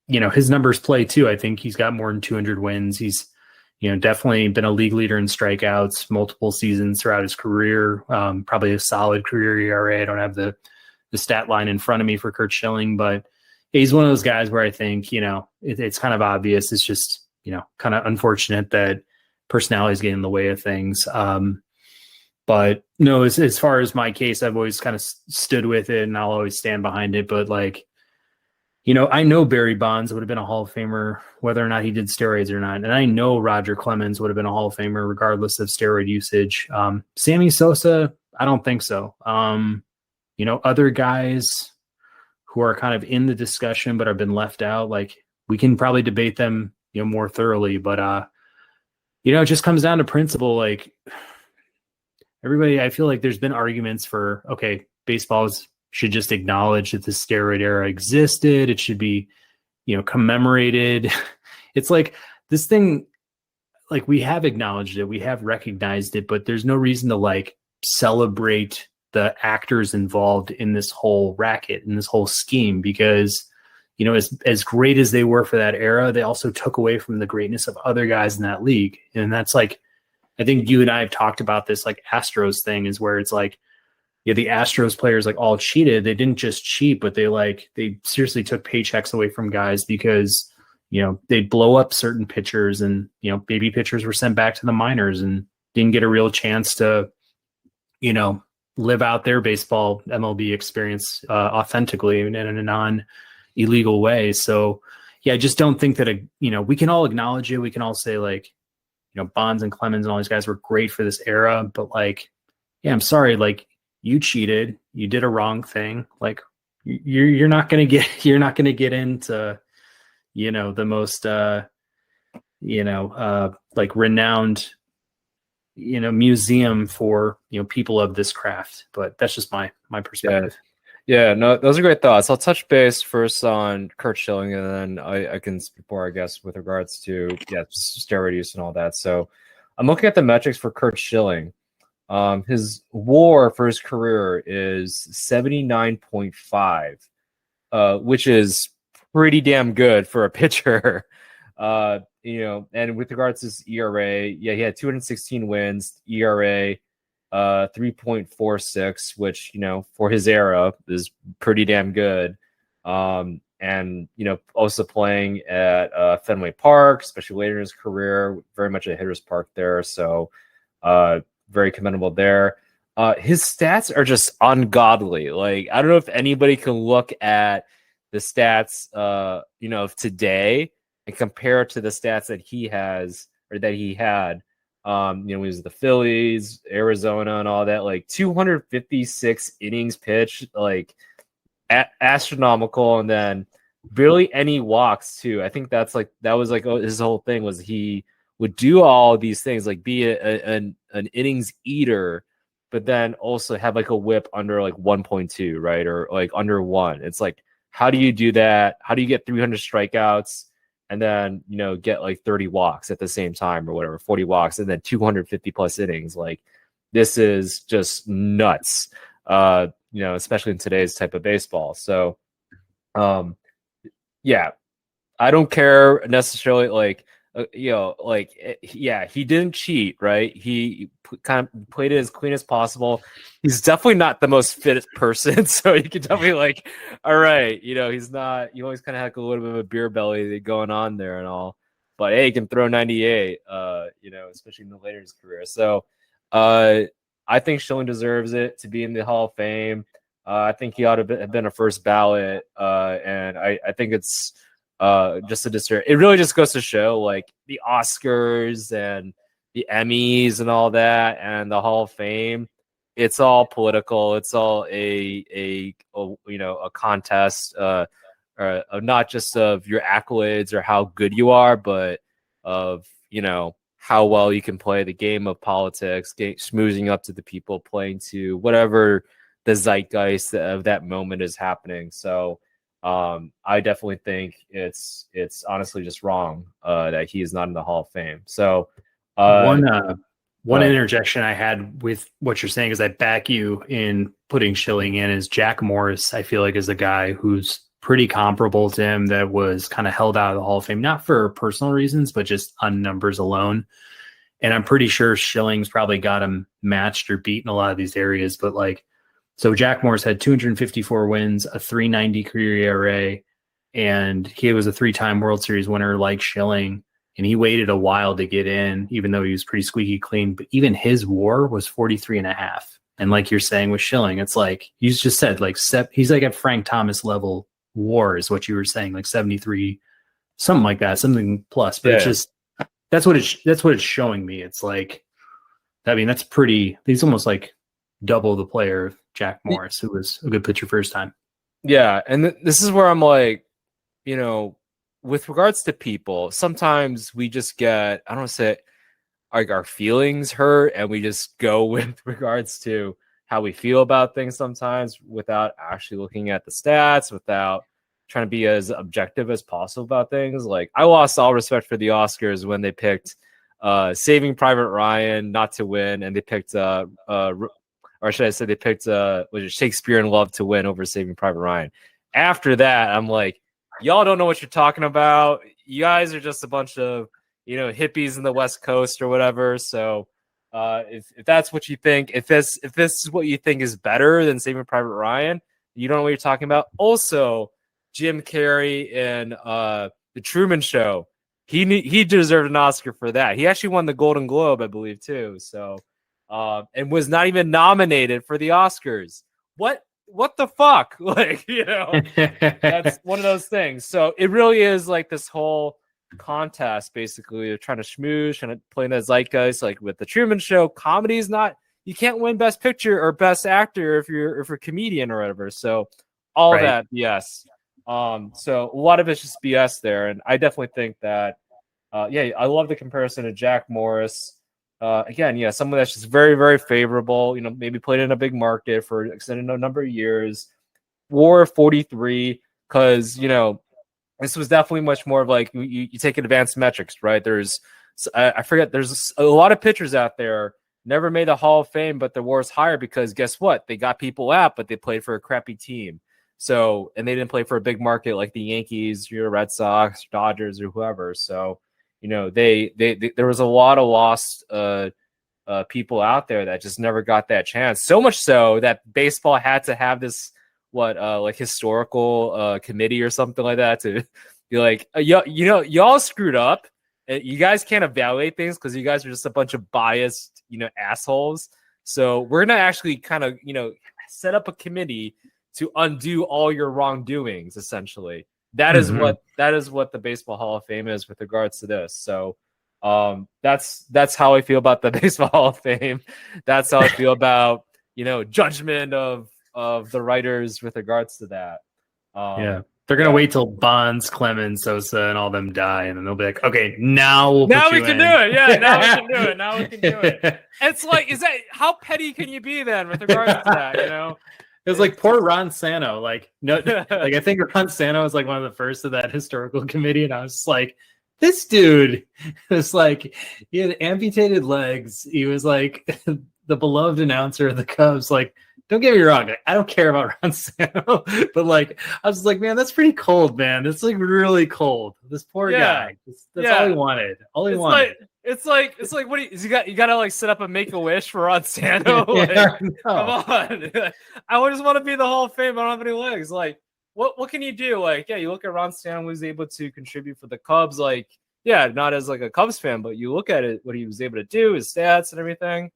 his numbers play too. I think he's got more than 200 wins. He's, definitely been a league leader in strikeouts multiple seasons throughout his career. Probably a solid career ERA. I don't have the stat line in front of me for Curt Schilling, but he's one of those guys where I think, it's kind of obvious. It's just, kind of unfortunate that personalities get in the way of things. But no, as far as my case, I've always kind of stood with it and I'll always stand behind it. But I know Barry Bonds would have been a Hall of Famer, whether or not he did steroids or not. And I know Roger Clemens would have been a Hall of Famer, regardless of steroid usage. Sammy Sosa, I don't think so. Other guys who are kind of in the discussion, but have been left out, we can probably debate them, more thoroughly, but, it just comes down to principle. Everybody, I feel there's been arguments for, okay, baseballs should just acknowledge that the steroid era existed. It should be, commemorated. It's this thing, we have acknowledged it, we have recognized it, but there's no reason to celebrate the actors involved in this whole racket, in this whole scheme, because, as great as they were for that era, they also took away from the greatness of other guys in that league. And that's I think you and I have talked about this, Astros thing is where it's the Astros players all cheated. They didn't just cheat, but they seriously took paychecks away from guys because, they'd blow up certain pitchers and, baby pitchers were sent back to the minors and didn't get a real chance to, live out their baseball MLB experience authentically and in a non-illegal way. So, I just don't think that, we can all acknowledge it. We can all say Bonds and Clemens and all these guys were great for this era, but I'm sorry, you cheated, you did a wrong thing. You're not going to get into, the most, renowned, museum for, people of this craft. But that's just my perspective. Yeah, no, those are great thoughts. I'll touch base first on Curt Schilling, and then I can speak more, I guess, with regards to steroid use and all that. So I'm looking at the metrics for Curt Schilling. His WAR for his career is 79.5, which is pretty damn good for a pitcher. And with regards to his ERA, he had 216 wins, ERA 3.46, which, for his era is pretty damn good. And, also playing at Fenway Park, especially later in his career, very much a hitter's park there. So, Very commendable there. His stats are just ungodly. Like, I don't know if anybody can look at the stats, of today and compare it to the stats that he has or that he had. When he was the Phillies, Arizona, and all that. Like 256 innings pitched, like astronomical, and then barely any walks too. I think that was his whole thing was he would do all these things, like be an innings eater, but then also have like a whip under like 1.2, right? Or like under 1. It's like, how do you do that? How do you get 300 strikeouts and then, get like 30 walks at the same time or whatever, 40 walks and then 250 plus innings? Like, this is just nuts, especially in today's type of baseball. So, yeah, I don't care necessarily he didn't cheat, right? He kind of played it as clean as possible. He's definitely not the most fit person, so you can definitely all right, he's not. You always kind of have a little bit of a beer belly going on there and all, but hey, he can throw 98, especially in the later in his career. So, I think Schilling deserves it to be in the Hall of Fame. I think he ought to have been a first ballot, and I think it's. Just a disservice. It really just goes to show, like, the Oscars and the Emmys and all that, and the Hall of Fame. It's all political. It's all a contest, of not just of your accolades or how good you are, but of how well you can play the game of politics, schmoozing up to the people, playing to whatever the zeitgeist of that moment is happening. So. I definitely think it's honestly just wrong that he is not in the Hall of Fame. So one interjection I had with what you're saying is I back you in putting Schilling in. Is Jack Morris, I feel like, is a guy who's pretty comparable to him that was kind of held out of the Hall of Fame, not for personal reasons, but just on numbers alone. And I'm pretty sure Schilling's probably got him matched or beaten a lot of these areas, but so Jack Morris had 254 wins, a 3.90 career ERA, and he was a 3-time World Series winner like Schilling, and he waited a while to get in, even though he was pretty squeaky clean. But even his WAR was 43.5. And like you're saying with Schilling, it's like you just said, he's like at Frank Thomas level WAR is what you were saying, like 73, something like that, something plus. But it's just that's what it's showing me. It's like, that's pretty. He's almost like double the player of Jack Morris, who was a good pitcher first time. Yeah, and this is where I'm like, with regards to people, sometimes we just get, I don't want to say like our feelings hurt, and we just go with regards to how we feel about things sometimes without actually looking at the stats, without trying to be as objective as possible about things. Like, I lost all respect for the Oscars when they picked Saving Private Ryan not to win, and they picked or should I say they picked Shakespeare in Love to win over Saving Private Ryan. After that, I'm like, y'all don't know what you're talking about. You guys are just a bunch of hippies in the West Coast or whatever. So if that's what you think, if this is what you think is better than Saving Private Ryan, you don't know what you're talking about. Also, Jim Carrey in The Truman Show, he deserved an Oscar for that. He actually won the Golden Globe, I believe, too. So. And was not even nominated for the Oscars. What the fuck? That's one of those things. So it really is like this whole contest, basically, of trying to schmooze, trying to play in that zeitgeist. Like with the Truman Show, comedy is not, you can't win Best Picture or Best Actor if you're a comedian or whatever. So all that BS. So a lot of it's just BS there, and I definitely think that. I love the comparison to Jack Morris. Again, someone that's just very, very favorable, maybe played in a big market for an extended number of years, WAR 43, because, this was definitely much more of like, you take advanced metrics, right? I forget, there's a lot of pitchers out there, never made the Hall of Fame, but their WAR is higher because guess what? They got people out, but they played for a crappy team. So, and they didn't play for a big market like the Yankees, Red Sox, Dodgers, or whoever. So, there was a lot of lost people out there that just never got that chance. So much so that baseball had to have this historical committee or something like that to be like, y'all screwed up. you guys can't evaluate things because you guys are just a bunch of biased, assholes. So we're gonna actually kind of, set up a committee to undo all your wrongdoings. Essentially, that is what the Baseball Hall of Fame is with regards to this. So, that's how I feel about the Baseball Hall of Fame. That's how I feel about judgment of the writers with regards to that. They're gonna wait till Bonds, Clemens, Sosa, and all them die, and then they'll be like, "Okay, now we can do it." Yeah, now we can do it. Now we can do it. It's like, how petty can you be then with regards to that? It was like poor Ron Santo. Like I think Ron Santo was like one of the first of that historical committee, and I was just like, this dude was like, he had amputated legs. He was like the beloved announcer of the Cubs. Like, don't get me wrong, I don't care about Ron Santo, but like, I was like, man, that's pretty cold, man. It's like really cold. This poor guy. That's all he wanted. It's like, what do you got? You got to like set up a Make-A-Wish for Ron Santo. Like, come on. I just want to be in the Hall of Fame. I don't have any legs. Like, what can you do? Like, you look at Ron Santo, who was able to contribute for the Cubs. Like, not as like a Cubs fan, but you look at it, what he was able to do, his stats and everything.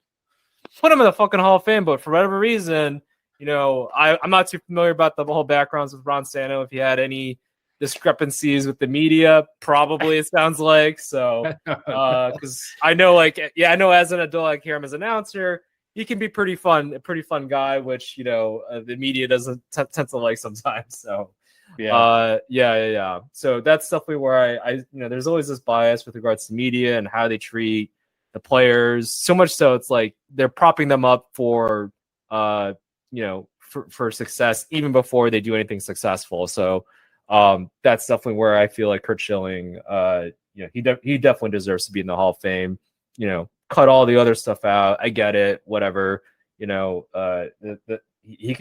Put him in the fucking Hall of Fame, but for whatever reason, I'm not too familiar about the whole backgrounds with Ron Santo. If he had any discrepancies with the media, probably it sounds like so. Because I know, I know as an adult, I hear him as an announcer. He can be a pretty fun guy, which the media doesn't tend to like sometimes. So So that's definitely where I there's always this bias with regards to media and how they treat the players, so much so it's like they're propping them up for for success even before they do anything successful. So that's definitely where I feel like Curt Schilling, he definitely deserves to be in the Hall of Fame. Cut all the other stuff out. I get it, whatever. He can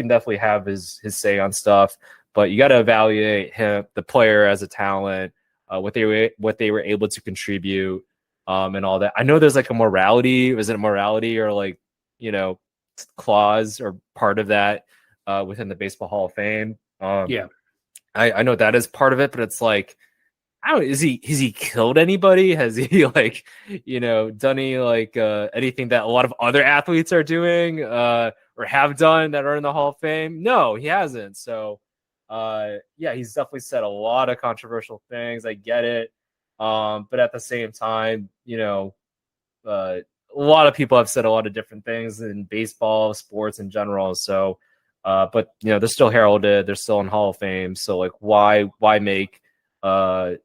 definitely have his say on stuff, but you got to evaluate the player as a talent, what they were able to contribute. And all that. I know there's like a morality. Was it a morality or like, clause or part of that within the Baseball Hall of Fame? I know that is part of it, but it's like, I don't know, has he killed anybody? Has he like, done any anything that a lot of other athletes are doing or have done that are in the Hall of Fame? No, he hasn't. So he's definitely said a lot of controversial things. I get it. But at the same time, a lot of people have said a lot of different things in baseball, sports in general. So, but they're still heralded, they're still in Hall of Fame. So like, why make Curt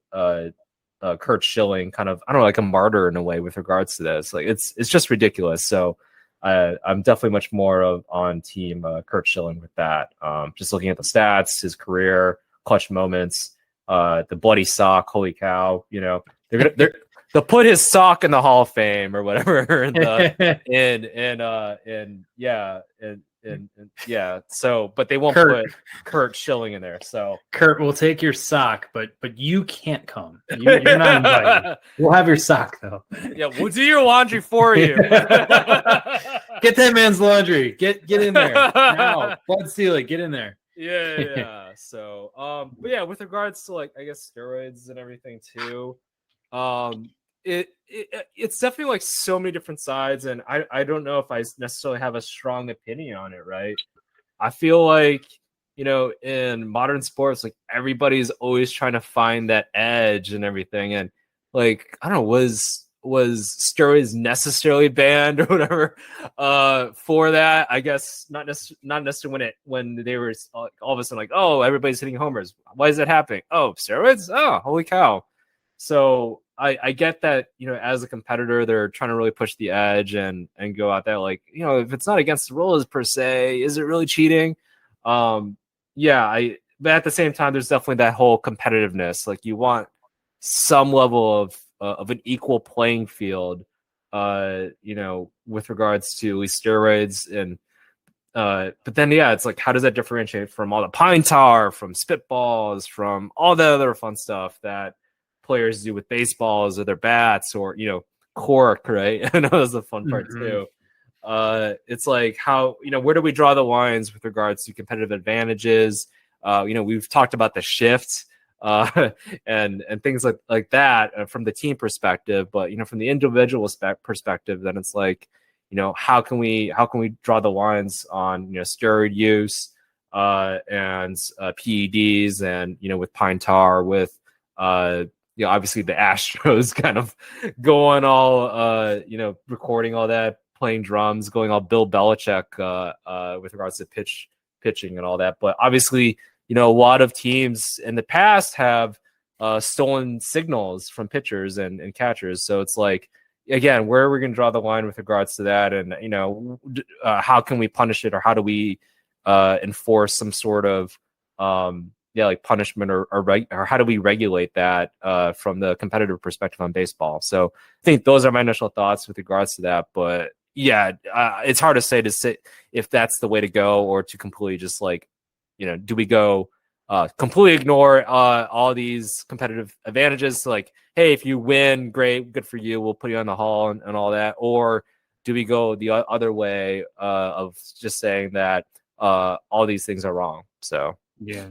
Schilling kind of, I don't know, like a martyr in a way with regards to this? Like, it's just ridiculous. So, I'm definitely much more on team Curt Schilling with that. Just looking at the stats, his career, clutch moments. The bloody sock, holy cow! They'll put his sock in the Hall of Fame or whatever. So, but they won't put Curt Schilling in there. So Curt will take your sock, but you can't come. You're not invited. We'll have your sock though. Yeah, we'll do your laundry for you. Get that man's laundry. Get in there now. Bud Selig, get in there. Yeah. So, but yeah, with regards to like, I guess steroids and everything too, it's definitely like so many different sides, and I don't know if I necessarily have a strong opinion on it. Right? I feel like in modern sports, like everybody's always trying to find that edge and everything, and like I don't know, was steroids necessarily banned or whatever for that? I guess not necessarily when they were all of a sudden like, oh, everybody's hitting homers. Why is that happening? Oh, steroids? Oh, holy cow. So I get that, as a competitor, they're trying to really push the edge and go out there. Like, if it's not against the rules per se, is it really cheating? But at the same time, there's definitely that whole competitiveness. Like you want some level of an equal playing field, with regards to at least steroids. And but then it's like, how does that differentiate from all the pine tar, from spitballs, from all the other fun stuff that players do with baseballs or their bats, or cork, right? I know that's the fun part too. It's like, how where do we draw the lines with regards to competitive advantages? We've talked about the shift and things like that from the team perspective. But from the individual perspective, then it's like, how can we draw the lines on steroid use and PEDs, and with pine tar, with obviously the Astros kind of going all recording all that, playing drums, going all Bill Belichick with regards to pitching and all that. But obviously, a lot of teams in the past have stolen signals from pitchers and catchers. So it's like, again, where are we going to draw the line with regards to that? And, how can we punish it, or how do we enforce some sort of, like punishment, or how do we regulate that from the competitive perspective on baseball? So I think those are my initial thoughts with regards to that. But yeah, it's hard to say if that's the way to go, or to completely just like, do we go completely ignore all these competitive advantages? So like, hey, if you win, great, good for you, we'll put you on the hall and all that. Or do we go the other way of just saying that all these things are wrong? So yeah,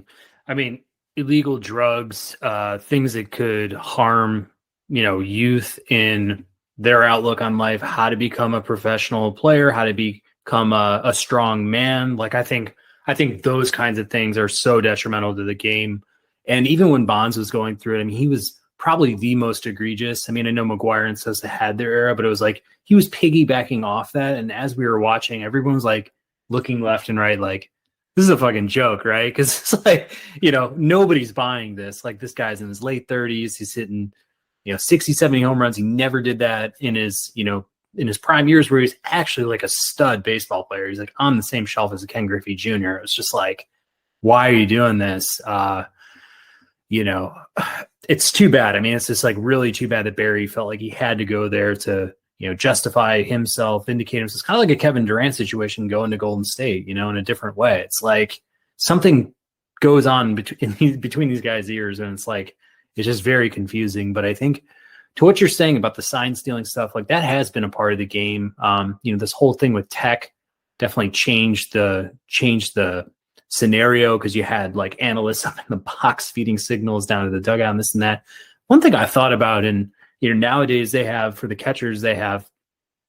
I mean, illegal drugs, things that could harm, youth in their outlook on life, how to become a professional player, how to become a strong man. Like, I think those kinds of things are so detrimental to the game. And even when Bonds was going through it, I mean, he was probably the most egregious. I mean, I know McGuire and Sosa had their era, but it was like he was piggybacking off that. And as we were watching, everyone was like looking left and right, like, this is a fucking joke, right? Because it's like, nobody's buying this. Like, this guy's in his late 30s. He's hitting, 60, 70 home runs. He never did that in his prime years, where he's actually like a stud baseball player. He's like on the same shelf as a Ken Griffey Jr. It's just like, why are you doing this? It's too bad. I mean, it's just like really too bad that Barry felt like he had to go there to, justify himself, vindicate himself. It's kind of like a Kevin Durant situation going to Golden State, in a different way. It's like something goes on between these guys' ears, and it's like, it's just very confusing. But I think to what you're saying about the sign stealing stuff, like that has been a part of the game. This whole thing with tech definitely changed the scenario, because you had like analysts up in the box feeding signals down to the dugout and this and that. One thing I thought about, and nowadays they have, for the catchers, they have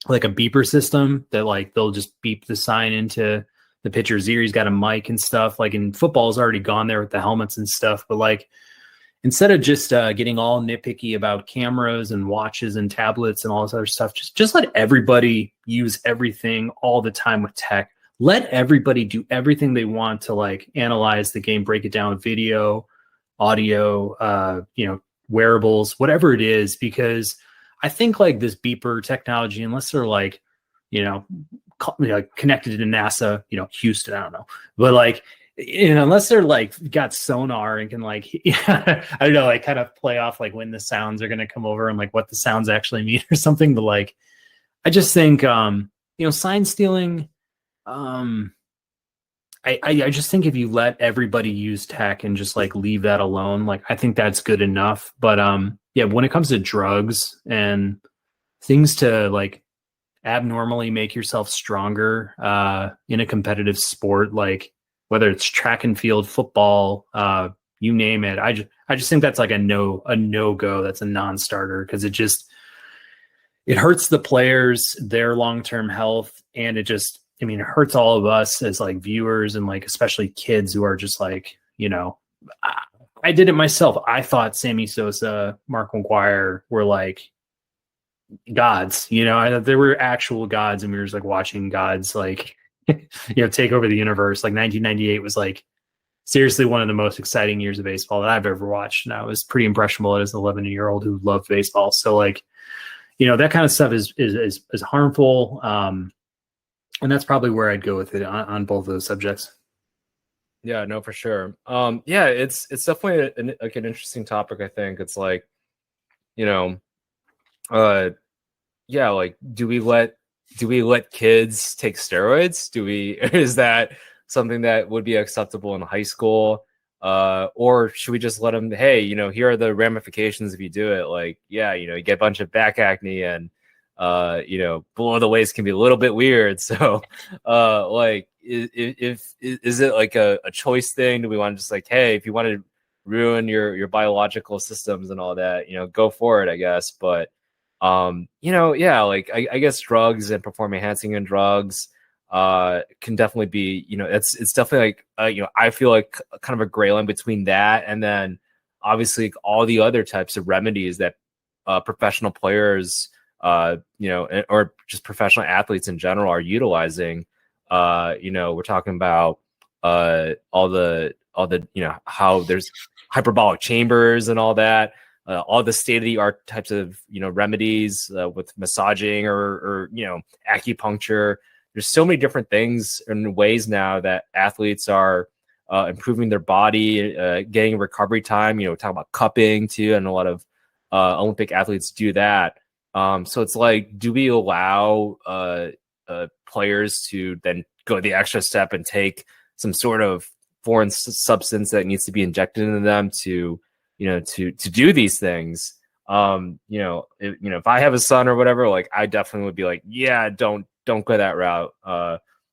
like a beeper system that like they'll just beep the sign into the pitcher's ear. He's got a mic and stuff. Like in football, is already gone there with the helmets and stuff. But like, instead of just getting all nitpicky about cameras and watches and tablets and all this other stuff, just let everybody use everything all the time with tech. Let everybody do everything they want to like analyze the game, break it down with video, audio, wearables, whatever it is, because I think like this beeper technology, unless they're like, connected to NASA, Houston, I don't know, but like, unless they're like got sonar and can like, I don't know, like kind of play off like when the sounds are going to come over and like what the sounds actually mean or something. But like, I just think, sign stealing, I just think if you let everybody use tech and just like leave that alone, like I think that's good enough. But when it comes to drugs and things to like abnormally make yourself stronger in a competitive sport, like whether it's track and field, football, you name it, I just think that's like a no go. That's a non-starter, because it hurts the players, their long-term health, and it hurts all of us as like viewers, and like especially kids who are just like, I did it myself. I thought Sammy Sosa, Mark McGuire were like gods, I thought they were actual gods, and we were just like watching gods like take over the universe. Like 1998 was like seriously one of the most exciting years of baseball that I've ever watched, and I was pretty impressionable as an 11-year-old who loved baseball. So like, that kind of stuff is harmful. And that's probably where I'd go with it on both of those subjects. Yeah, no, for sure. It's definitely an interesting topic. I think it's like, like, do we let kids take steroids? Is that something that would be acceptable in high school? Or should we just let them, hey, here are the ramifications if you do it? Like, you get a bunch of back acne, and below the waist can be a little bit weird. So like, is it like a choice thing? Do we want to just like, hey, if you want to ruin your biological systems and all that, go for it, I guess. But yeah, like I guess drugs and performance enhancing and drugs can definitely be, it's definitely like I feel like kind of a gray line between that and then obviously like, all the other types of remedies that professional players or just professional athletes in general are utilizing. We're talking about all the how there's hyperbolic chambers and all that, all the state-of-the-art types of remedies with massaging or acupuncture. There's so many different things and ways now that athletes are improving their body, getting recovery time. Talk about cupping too, and a lot of Olympic athletes do that. So it's like, do we allow players to then go the extra step and take some sort of foreign substance that needs to be injected into them to do these things? If I have a son or whatever, like I definitely would be like, yeah, don't go that route.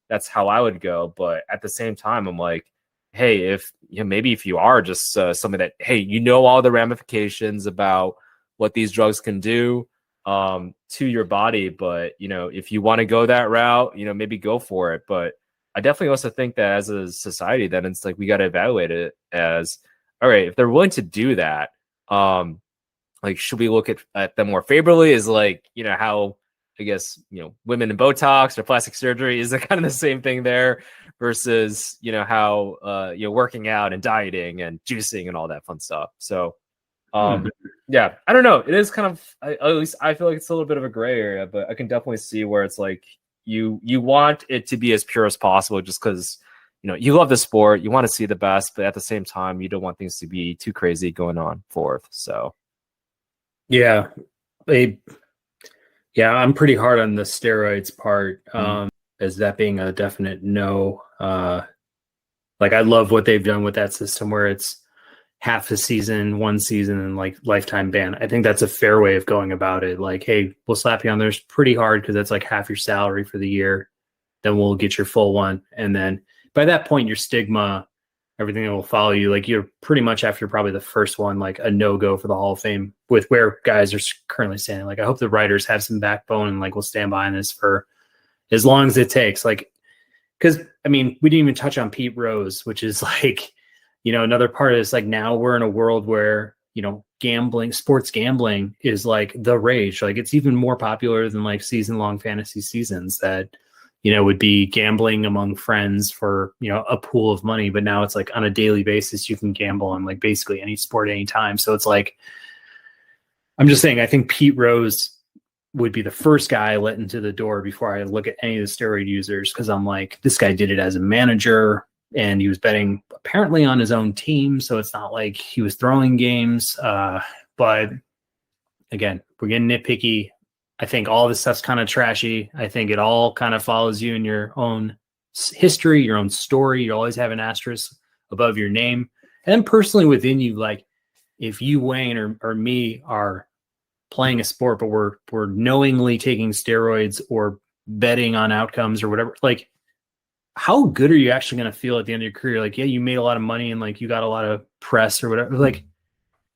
That's how I would go. But at the same time, I'm like, hey, if maybe if you are just something that, hey, all the ramifications about what these drugs can do to your body, but if you want to go that route, maybe go for it. But I definitely also think that as a society, then it's like we got to evaluate it as, all right, if they're willing to do that, like should we look at them more favorably? Is like how I guess women in Botox or plastic surgery is kind of the same thing there versus how working out and dieting and juicing and all that fun stuff. So yeah, I don't know. It is kind of at least I feel like it's a little bit of a gray area, but I can definitely see where it's like you want it to be as pure as possible, just because you love the sport, you want to see the best, but at the same time you don't want things to be too crazy going on forth. So yeah, I'm pretty hard on the steroids part, as that being a definite no. Like I love what they've done with that system where it's half the season, 1 season, and like lifetime ban. I think that's a fair way of going about it. Like, hey, we'll slap you on there pretty hard because that's like half your salary for the year. Then we'll get your full one. And then by that point, your stigma, everything that will follow you, like you're pretty much after probably the first one, like a no-go for the Hall of Fame with where guys are currently standing. Like I hope the writers have some backbone and like we'll stand behind this for as long as it takes. Like, because I mean, we didn't even touch on Pete Rose, which is like, another part is like now we're in a world where, gambling, sports gambling is like the rage. Like it's even more popular than like season-long fantasy seasons that, would be gambling among friends for, a pool of money. But now it's like on a daily basis, you can gamble on like basically any sport, anytime. So it's like, I'm just saying, I think Pete Rose would be the first guy I let into the door before I look at any of the steroid users. Cause I'm like, this guy did it as a manager and he was betting apparently on his own team. So it's not like he was throwing games. But again, we're getting nitpicky. I think all this stuff's kind of trashy. I think it all kind of follows you in your own history, your own story. You always have an asterisk above your name. And then personally within you, like if you, Wayne, or me are playing a sport, but we're knowingly taking steroids or betting on outcomes or whatever, like how good are you actually going to feel at the end of your career? Like, yeah, you made a lot of money and like you got a lot of press or whatever. Like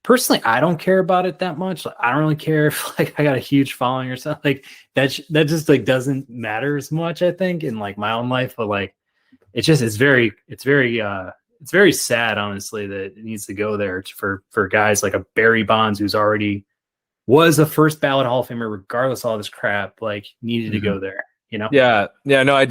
personally, I don't care about it that much. Like, I don't really care if like I got a huge following or something. Like that just like doesn't matter as much, I think, in like my own life. But like it's very sad, honestly, that it needs to go there for guys like a Barry Bonds, who's already was a first ballot Hall of Famer, regardless of all this crap, like needed to go there. Yeah, no, I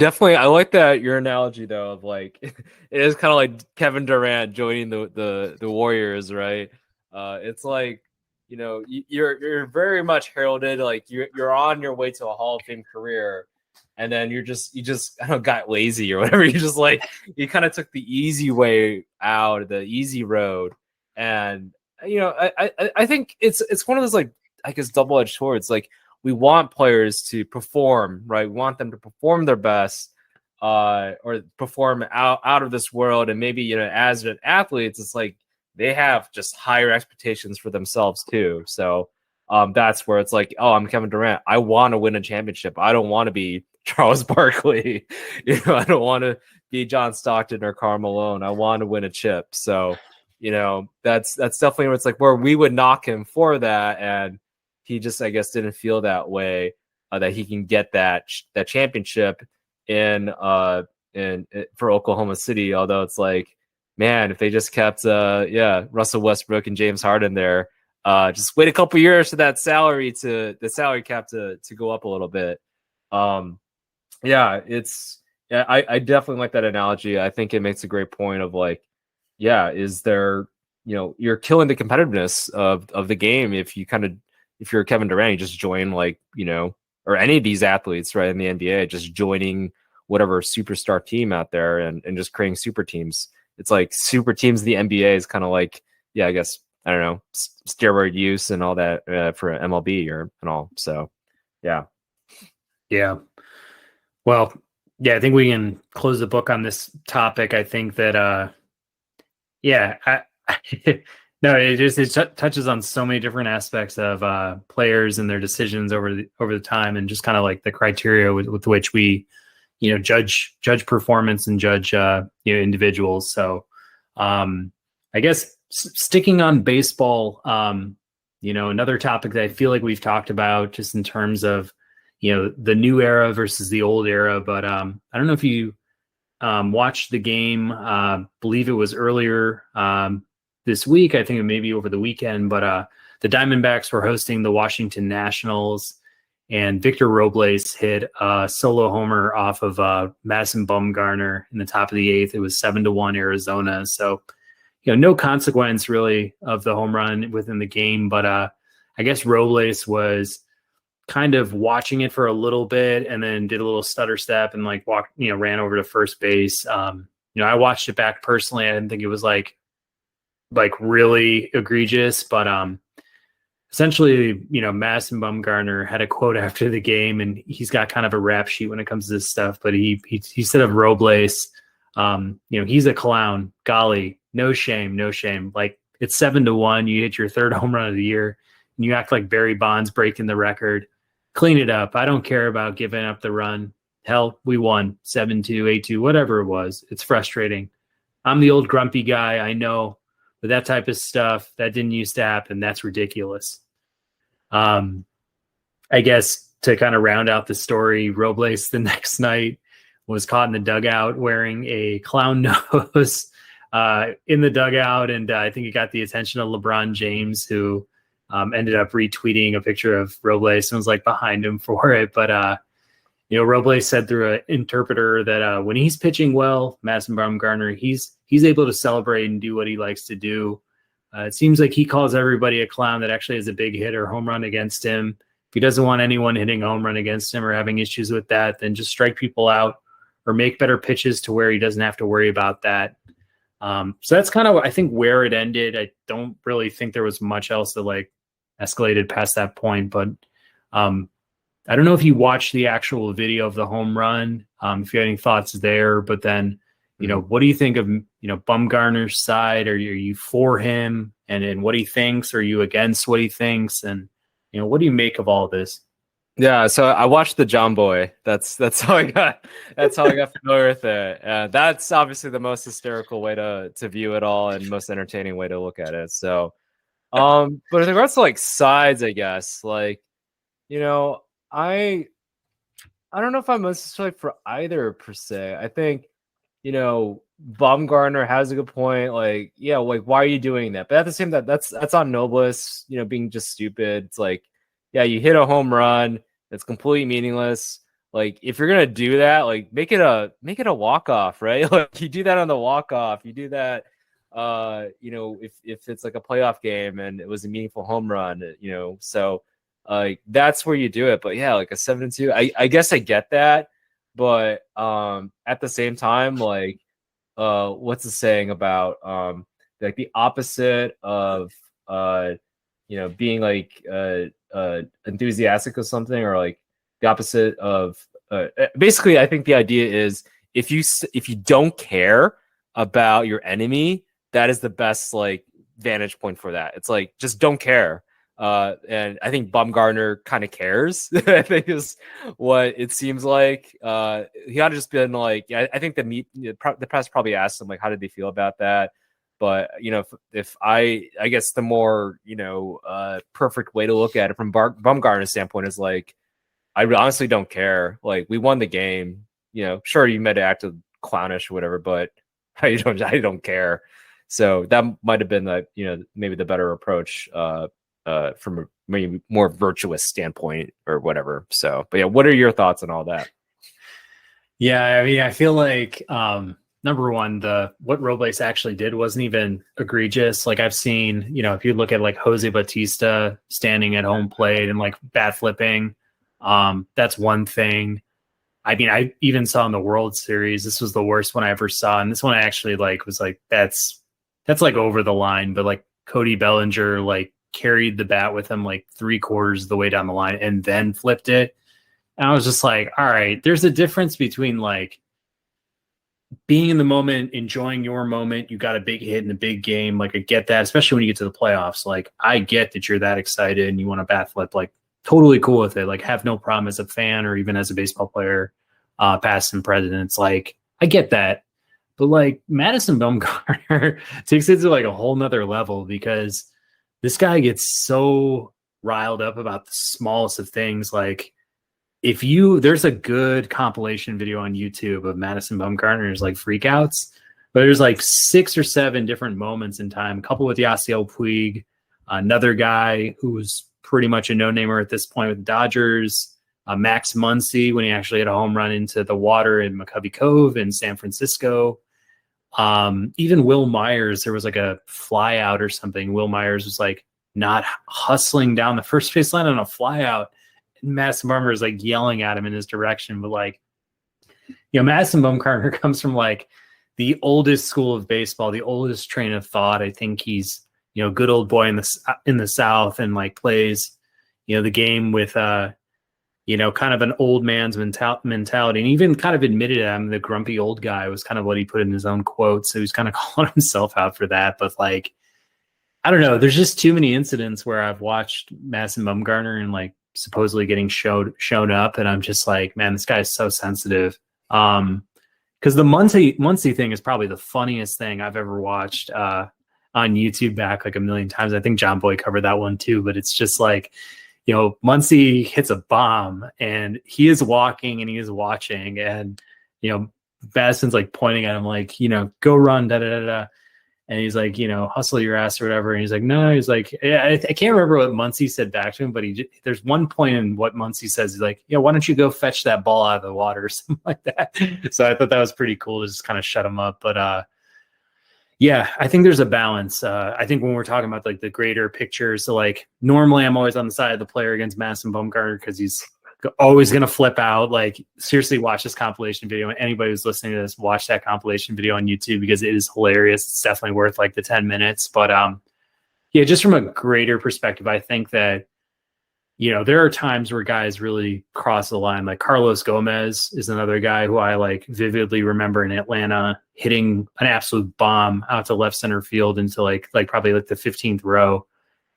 like that your analogy though of like it is kind of like Kevin Durant joining the Warriors, right? It's like you're very much heralded, like you're on your way to a Hall of Fame career, and then you just I don't know, got lazy or whatever. You just like you kind of took the easy way out, the easy road, and I think it's one of those like I guess double-edged swords. Like we want players to perform, right? We want them to perform their best, or perform out of this world. And maybe, as an athlete, it's like they have just higher expectations for themselves too. So that's where it's like, oh, I'm Kevin Durant. I want to win a championship. I don't want to be Charles Barkley. I don't want to be John Stockton or Karl Malone. I want to win a chip. So, that's definitely where it's like where we would knock him for that, and he just, I guess, didn't feel that way, that he can get that championship in for Oklahoma City. Although it's like, man, if they just kept Russell Westbrook and James Harden there, just wait a couple years for the salary cap to go up a little bit. I definitely like that analogy. I think it makes a great point of like, is there, you're killing the competitiveness of the game if you're Kevin Durant, you just join or any of these athletes, right, in the NBA, just joining whatever superstar team out there and just creating super teams. It's like super teams in the NBA is kind of like, I guess, I don't know, steroid use and all that for MLB and all. So, yeah. Yeah. Well, I think we can close the book on this topic. I think that, no, it touches on so many different aspects of players and their decisions over the time, and just kind of like the criteria with which we, judge performance and judge individuals. So, I guess sticking on baseball, another topic that I feel like we've talked about just in terms of the new era versus the old era, but I don't know if you watched the game. Believe it was earlier this week. I think it may be over the weekend, but the Diamondbacks were hosting the Washington Nationals, and Victor Robles hit a solo homer off of Madison Bumgarner in the top of the eighth. It was 7-1 Arizona. So, no consequence really of the home run within the game, but I guess Robles was kind of watching it for a little bit and then did a little stutter step and ran over to first base. I watched it back personally. I didn't think it was like really egregious, but essentially, Madison Bumgarner had a quote after the game, and he's got kind of a rap sheet when it comes to this stuff, but he said of Robles, he's a clown. Golly, no shame. Like, it's 7-1. You hit your third home run of the year and you act like Barry Bonds breaking the record. Clean it up. I don't care about giving up the run. Hell, we won 7-2, 8-2, whatever it was. It's frustrating. I'm the old grumpy guy, I know, but that type of stuff, that didn't used to happen. That's ridiculous. I guess to kind of round out the story, Robles the next night was caught in the dugout wearing a clown nose in the dugout, and I think it got the attention of LeBron James, who ended up retweeting a picture of Robles and was like behind him for it. But, Robles said through an interpreter that when he's pitching well, Madison Bumgarner, he's able to celebrate and do what he likes to do. It seems like he calls everybody a clown that actually has a big hit or home run against him. If he doesn't want anyone hitting a home run against him or having issues with that, then just strike people out or make better pitches to where he doesn't have to worry about that. So that's kind of, I think, where it ended. I don't really think there was much else that escalated past that point, but I don't know if you watched the actual video of the home run, if you had any thoughts there, but then, what do you think of, Bumgarner's side? Are you for him and what he thinks? Are you against what he thinks? And, what do you make of all this? Yeah, so I watched the John Boy. That's how I got. That's how I got familiar with it. That's obviously the most hysterical way to view it all and most entertaining way to look at it. So, but in regards to sides, I guess I don't know if I'm necessarily for either per se. I think Bumgarner has a good point. Why are you doing that? But at the same time, that's on Nobles. Being just stupid. It's you hit a home run that's completely meaningless. If you're gonna do that, make it a walk off, right? You do that on the walk off. You do that, if it's a playoff game and it was a meaningful home run, So that's where you do it. But yeah, a 7-2. I guess I get that, but at the same time, what's the saying about the opposite of being enthusiastic or something, or the opposite of basically, I think the idea is if you don't care about your enemy, that is the best vantage point for that. It's just don't care. And I think Bumgarner kind of cares. I think is what it seems like. He ought to just been I think the press probably asked him how did they feel about that. But if I guess the more perfect way to look at it from Bumgarner's standpoint is like, I honestly don't care. Like, we won the game. Sure, you might have acted clownish or whatever, but I don't care. So that might have been maybe the better approach from a maybe more virtuous standpoint or whatever. So, but yeah, what are your thoughts on all that? Yeah, I mean, I feel like number one, what Robles actually did wasn't even egregious. Like, I've seen, if you look at like Jose Bautista standing at home plate and like bat flipping, that's one thing. I mean, I even saw in the World Series, this was the worst one I ever saw. And this one I actually was like, that's like over the line. But like Cody Bellinger, like carried the bat with him like 3/4 of the way down the line and then flipped it. And I was just like, all right, there's a difference between like being in the moment, enjoying your moment. You got a big hit in a big game. Like, I get that, especially when you get to the playoffs. Like, I get that you're that excited and you want to bat flip. Like, totally cool with it. Like, have no problem as a fan or even as a baseball player, past and present. It's like, I get that. But like Madison Bumgarner takes it to like a whole nother level, because this guy gets so riled up about the smallest of things. Like, there's a good compilation video on YouTube of Madison Bumgarner's like freakouts, but there's like 6 or 7 different moments in time. A couple with Yasiel Puig, another guy who was pretty much a no-namer at this point with the Dodgers, Max Muncy when he actually had a home run into the water in McCovey Cove in San Francisco. Even Will Myers, there was like a fly out or something. Will Myers was like not hustling down the first base line on a fly out. Madison Bumgarner is like yelling at him in his direction. But like, Madison Bumgarner comes from like the oldest school of baseball, the oldest train of thought. I think he's, good old boy in the South, and like plays, the game with, kind of an old man's mentality, and even kind of admitted I'm the grumpy old guy was kind of what he put in his own quote. So he's kind of calling himself out for that. But like, I don't know. There's just too many incidents where I've watched Madison Bumgarner and like supposedly getting shown up, and I'm just like, man, this guy is so sensitive. Because the Muncy thing is probably the funniest thing I've ever watched on YouTube back like a million times. I think John Boy covered that one too, but it's just like, Muncy hits a bomb and he is walking and he is watching, and Madison's like pointing at him like, go run, da da da da. And he's like, hustle your ass or whatever. And he's like, no, he's like, yeah, I can't remember what Muncy said back to him, but there's one point in what Muncy says. He's like, why don't you go fetch that ball out of the water or something like that. So I thought that was pretty cool to just kind of shut him up. But yeah, I think there's a balance. I think when we're talking about like the greater picture, so like normally I'm always on the side of the player against Madison Bumgarner because he's always going to flip out. Like, seriously, watch this compilation video. Anybody who's listening to this, watch that compilation video on YouTube because it is hilarious. It's definitely worth like the 10 minutes. But yeah, just from a greater perspective, I think that, there are times where guys really cross the line. Like Carlos Gomez is another guy who I like vividly remember in Atlanta hitting an absolute bomb out to left center field into like probably like the 15th row.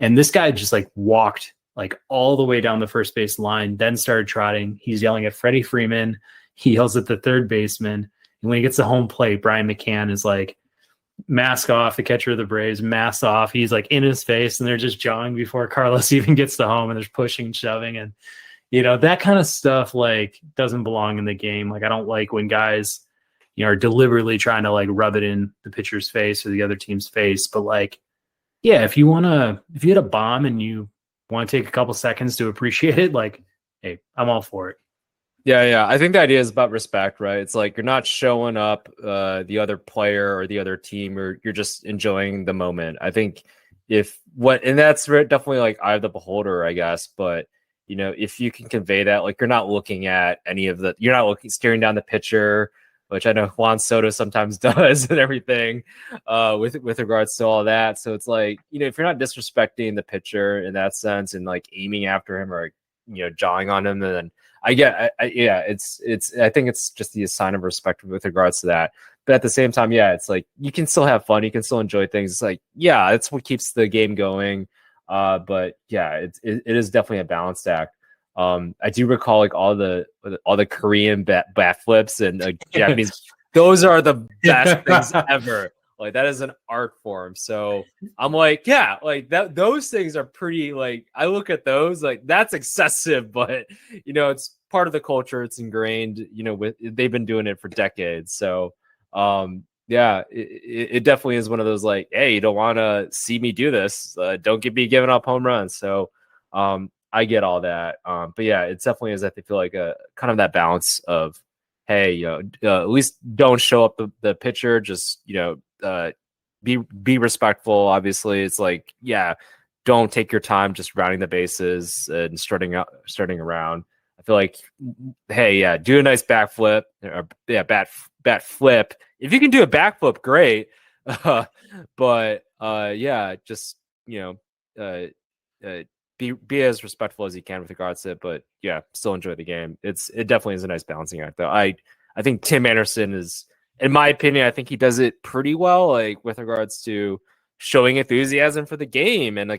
And this guy just like walked like all the way down the first base line, then started trotting. He's yelling at Freddie Freeman. He yells at the third baseman. And when he gets to home plate, Brian McCann is like, mask off, the catcher of the Braves, mask off. He's like in his face, and they're just jawing before Carlos even gets to home, and there's pushing and shoving. And, that kind of stuff like doesn't belong in the game. Like, I don't like when guys, are deliberately trying to like rub it in the pitcher's face or the other team's face. But like, yeah, if you hit a bomb and you want to take a couple seconds to appreciate it, like, hey, I'm all for it. Yeah. I think the idea is about respect, right? It's like you're not showing up the other player or the other team, or you're just enjoying the moment. I think and that's definitely like eye of the beholder, I guess. But if you can convey that, like, you're not looking at you're not staring down the pitcher, which I know Juan Soto sometimes does and everything with regards to all that. So it's like, if you're not disrespecting the pitcher in that sense and like aiming after him or, jawing on him, then I think it's just the sign of respect with regards to that. But at the same time, yeah, it's like you can still have fun. You can still enjoy things. It's like, yeah, it's what keeps the game going. But yeah, it is definitely a balanced act. I do recall like all the Korean bat flips and Japanese. Those are the best things ever. Like that is an art form. So I'm like, yeah, like that. Those things are pretty. Like I look at those, like that's excessive, but it's part of the culture. It's ingrained. They've been doing it for decades. So, yeah, it definitely is one of those like, hey, you don't want to see me do this. Don't get me giving up home runs. So, I get all that. But yeah, it definitely is. I feel like a kind of that balance of, hey, at least don't show up the pitcher. Just be respectful. Obviously, it's like, yeah, don't take your time just rounding the bases and starting around. I feel like, hey, yeah, do a nice backflip or bat flip. If you can do a backflip, great. But yeah, just be as respectful as you can with regards to it. But yeah, still enjoy the game. It definitely is a nice balancing act, though. I think Tim Anderson is, in my opinion, I think he does it pretty well, like with regards to showing enthusiasm for the game and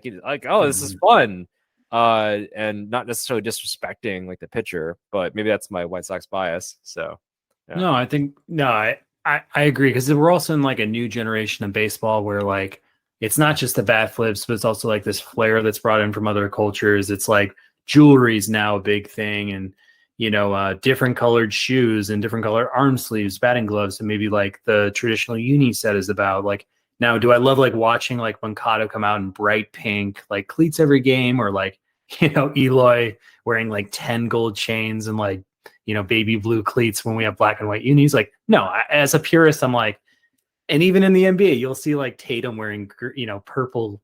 oh, this is fun. And not necessarily disrespecting like the pitcher, but maybe that's my White Sox bias. So yeah. I agree, because we're also in like a new generation of baseball where like it's not just the bat flips, but it's also like this flair that's brought in from other cultures. It's like jewelry is now a big thing, and different colored shoes and different colored arm sleeves, batting gloves, and maybe like the traditional uni set is about. Like, now, do I love like watching like Moncada come out in bright pink like cleats every game, or like Eloy wearing like 10 gold chains and like baby blue cleats when we have black and white unis? Like, no, as a purist, I'm like, and even in the NBA, you'll see like Tatum wearing purple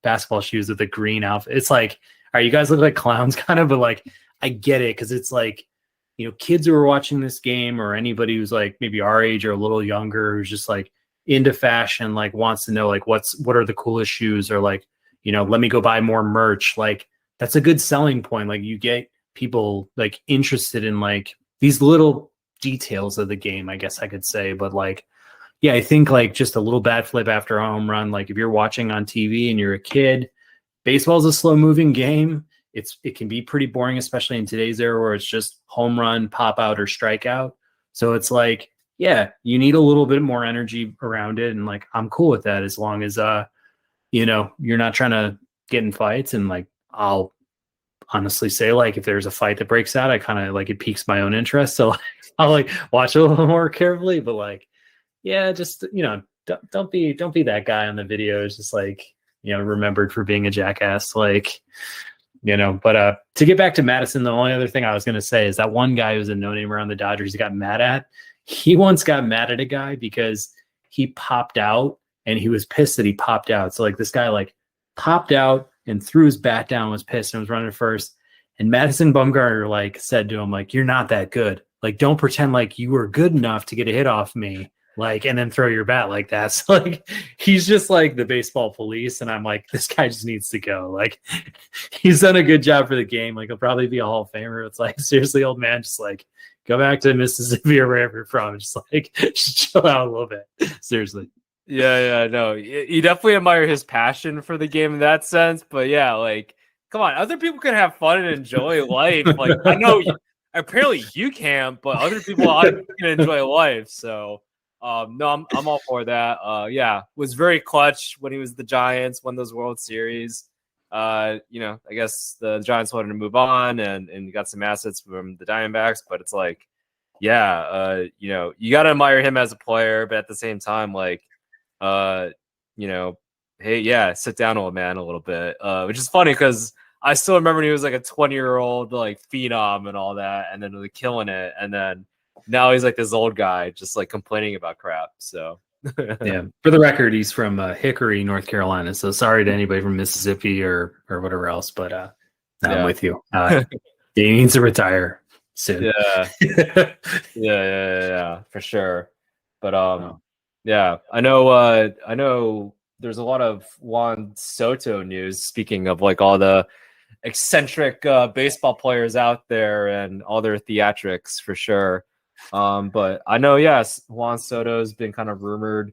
basketball shoes with a green outfit. It's like, all right, you guys look like clowns kind of, but like I get it, because it's like, kids who are watching this game, or anybody who's like maybe our age or a little younger, who's just like into fashion, like wants to know like what are the coolest shoes, or like let me go buy more merch. Like that's a good selling point. Like you get people like interested in like these little details of the game, I guess I could say. But like, yeah, I think like just a little bat flip after a home run, like if you're watching on TV and you're a kid, baseball's a slow moving game. It can be pretty boring, especially in today's era where it's just home run, pop out, or strikeout. So it's like, yeah, you need a little bit more energy around it. And like, I'm cool with that, as long as, you're not trying to get in fights. And like, I'll honestly say, like, if there's a fight that breaks out, I kind of like, it piques my own interest. So I'll like watch a little more carefully, but like, yeah, just, don't be that guy on the videos, just like, remembered for being a jackass. Like, but to get back to Madison, the only other thing I was going to say is that one guy who's a no-name around the Dodgers, he got mad at. He once got mad at a guy because he popped out, and he was pissed that he popped out. So like this guy like popped out and threw his bat down, was pissed, and was running first. And Madison Bumgarner like said to him, like, you're not that good. Like, don't pretend like you were good enough to get a hit off me, like, and then throw your bat like that. So like, he's just like the baseball police. And I'm like, this guy just needs to go. Like, he's done a good job for the game. Like, he'll probably be a Hall of Famer. It's like, seriously, old man, just like go back to Mississippi or wherever you're from. Just like, just chill out a little bit. Seriously. Yeah, no, you definitely admire his passion for the game in that sense. But yeah, like, come on, other people can have fun and enjoy life. Like, I know apparently you can, but other people can enjoy life. So, no, I'm all for that. Yeah, was very clutch when he was the Giants, won those World Series. I guess the Giants wanted to move on and got some assets from the Diamondbacks, but it's like, yeah, you got to admire him as a player, but at the same time, like, hey, yeah, sit down, old man, a little bit, which is funny because I still remember when he was like a 20-year-old like phenom and all that, and then really killing it, and then now he's like this old guy just like complaining about crap. So yeah, for the record, he's from Hickory, North Carolina. So sorry to anybody from Mississippi or whatever else, but I'm with you. He needs to retire soon. Yeah, for sure. But yeah, I know there's a lot of Juan Soto news. Speaking of like all the eccentric baseball players out there and all their theatrics, for sure. But I know, yes, Juan Soto has been kind of rumored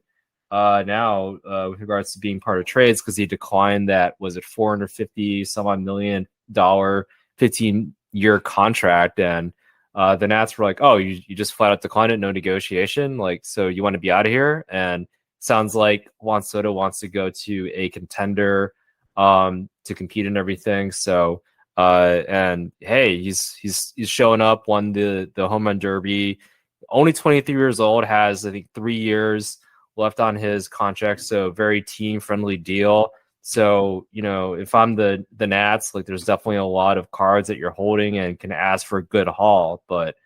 now with regards to being part of trades, because he declined that, was it $450 some odd million 15-year contract, and the Nats were like, oh, you just flat out declined it, no negotiation, like, so you want to be out of here? And sounds like Juan Soto wants to go to a contender to compete in everything. So and hey, he's showing up, won the home run derby. Only 23 years old, has I think 3 years left on his contract, so very team friendly deal. So, if I'm the Nats, like there's definitely a lot of cards that you're holding and can ask for a good haul. But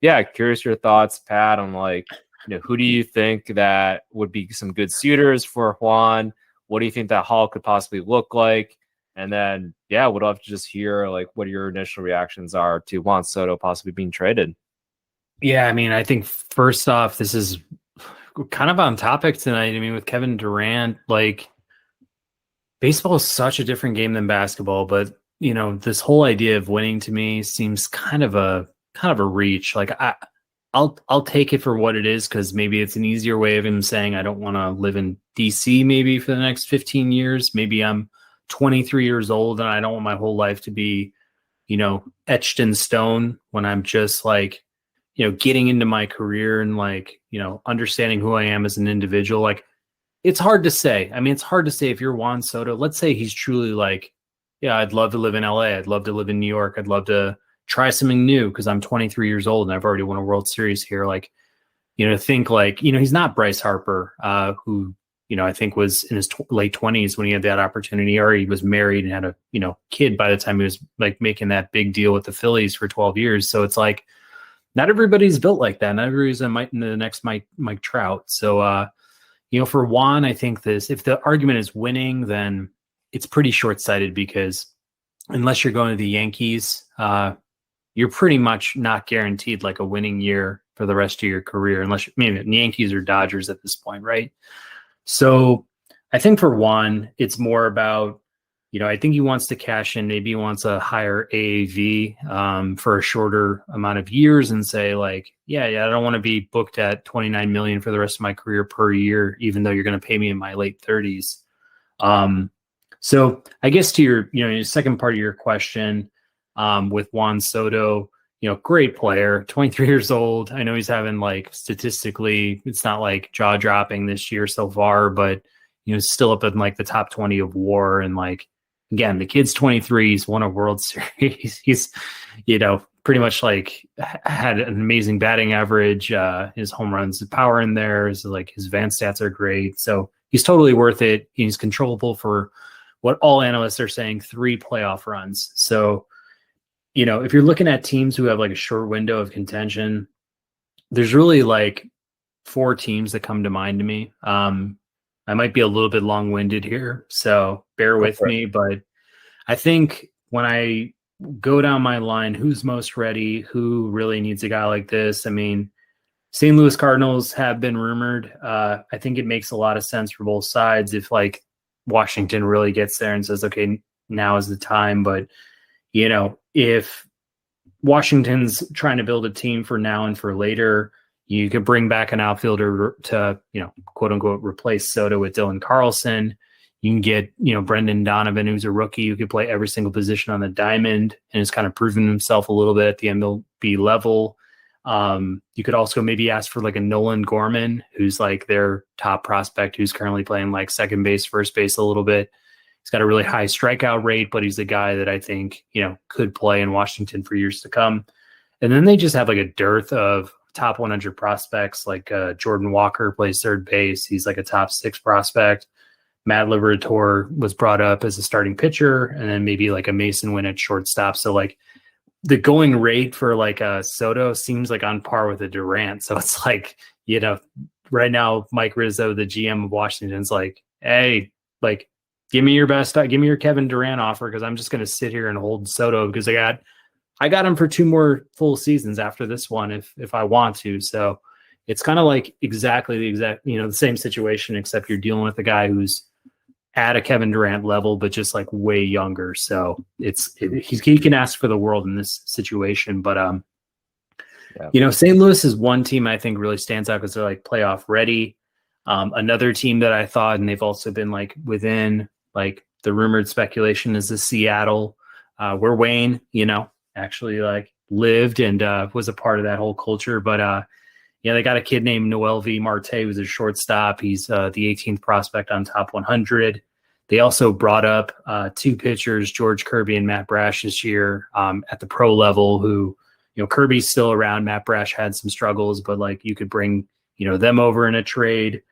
yeah, curious your thoughts, Pat, on like, who do you think that would be some good suitors for Juan? What do you think that haul could possibly look like? And then, yeah, would love to just hear like what your initial reactions are to Juan Soto possibly being traded. Yeah, I mean, I think first off, this is kind of on topic tonight. I mean, with Kevin Durant, like baseball is such a different game than basketball, but this whole idea of winning to me seems kind of a reach. Like I'll take it for what it is, because maybe it's an easier way of him saying I don't want to live in DC maybe for the next 15 years. Maybe I'm 23 years old and I don't want my whole life to be, etched in stone when I'm just like, getting into my career and like, understanding who I am as an individual. Like, it's hard to say. I mean, it's hard to say if you're Juan Soto. Let's say he's truly like, yeah, I'd love to live in LA. I'd love to live in New York. I'd love to try something new because I'm 23 years old and I've already won a World Series here. Like, think like, he's not Bryce Harper, who, I think was in his late 20s when he had that opportunity, or he was married and had a, kid by the time he was like making that big deal with the Phillies for 12 years. So it's like, not everybody's built like that. Not everybody's the next Mike Trout. So, for Juan, I think if the argument is winning, then it's pretty short-sighted, because unless you're going to the Yankees, you're pretty much not guaranteed like a winning year for the rest of your career, unless maybe the Yankees or Dodgers at this point, right? So I think for Juan, it's more about, I think he wants to cash in. Maybe he wants a higher AAV for a shorter amount of years and say like, yeah, I don't want to be booked at $29 million for the rest of my career per year, even though you're going to pay me in my late 30s. So I guess to your second part of your question, with Juan Soto, great player, 23 years old. I know he's having like statistically, it's not like jaw dropping this year so far, but still up in like the top 20 of WAR, and like, again, the kid's 23. He's won a World Series. He's, pretty much like had an amazing batting average. His home runs, power in there. So like his advanced stats are great. So he's totally worth it. He's controllable for what all analysts are saying, 3 playoff runs. So, if you're looking at teams who have like a short window of contention, there's really like 4 teams that come to mind to me. I might be a little bit long-winded here, so bear with me. But I think when I go down my line, who's most ready, who really needs a guy like this? I mean, St. Louis Cardinals have been rumored. I think it makes a lot of sense for both sides if like Washington really gets there and says, okay, now is the time. But, if Washington's trying to build a team for now and for later, you could bring back an outfielder to, quote unquote, replace Soto with Dylan Carlson. You can get, Brendan Donovan, who's a rookie who could play every single position on the diamond and has kind of proven himself a little bit at the MLB level. You could also maybe ask for like a Nolan Gorman, who's like their top prospect, who's currently playing like second base, first base a little bit. He's got a really high strikeout rate, but he's a guy that I think, could play in Washington for years to come. And then they just have like a dearth of top 100 prospects. Like Jordan Walker plays third base. He's like a top 6 prospect. Matt Liberatore was brought up as a starting pitcher, and then maybe like a Mason Winn at shortstop. So like the going rate for like a Soto seems like on par with a Durant. So it's like, right now, Mike Rizzo, the GM of Washington's like, hey, like, give me your best, give me your Kevin Durant offer, because I'm just going to sit here and hold Soto because I got him for 2 more full seasons after this one if I want to. So it's kind of like the same situation, except you're dealing with a guy who's at a Kevin Durant level, but just like way younger. So he can ask for the world in this situation. But St. Louis is one team I think really stands out because they're like playoff ready. Another team that I thought, and they've also been like within like the rumored speculation, is the Seattle, where Wayne, actually like lived and was a part of that whole culture. But Yeah, they got a kid named Noel V. Marte, who's a shortstop. He's the 18th prospect on top 100. They also brought up two pitchers, George Kirby and Matt Brash, this year at the pro level. Who, Kirby's still around. Matt Brash had some struggles, but like you could bring them over in a trade.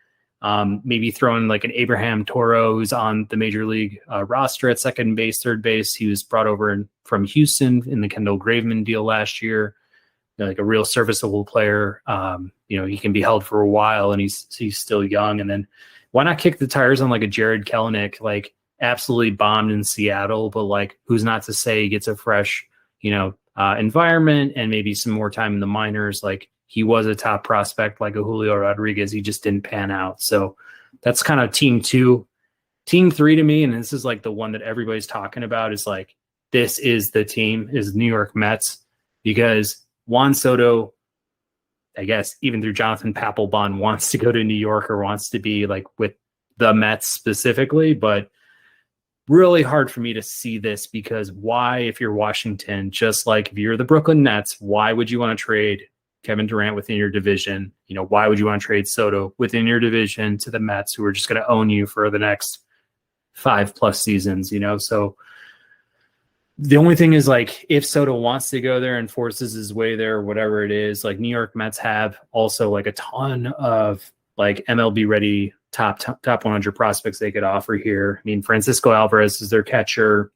Maybe throw in like an Abraham Toro, who's on the major league roster at second base, third base. He was brought over from Houston in the Kendall Graveman deal last year. Like a real serviceable player. He can be held for a while, and he's still young. And then why not kick the tires on like a Jared Kelenic, like absolutely bombed in Seattle, but like who's not to say he gets a fresh, environment and maybe some more time in the minors. Like he was a top prospect like a Julio Rodriguez. He just didn't pan out. So that's kind of team 2. Team 3 to me, and this is like the one that everybody's talking about, is like this is the team, is New York Mets, because Juan Soto, I guess, even through Jonathan Papelbon, wants to go to New York or wants to be like with the Mets specifically, but really hard for me to see this, because why, if you're Washington, just like if you're the Brooklyn Nets, why would you want to trade Kevin Durant within your division? Why would you want to trade Soto within your division to the Mets, who are just going to own you for the next 5+ seasons, So the only thing is, like, if Soto wants to go there and forces his way there, or whatever it is, like New York Mets have also like a ton of like MLB ready top 100 prospects they could offer here. I mean, Francisco Alvarez is their catcher.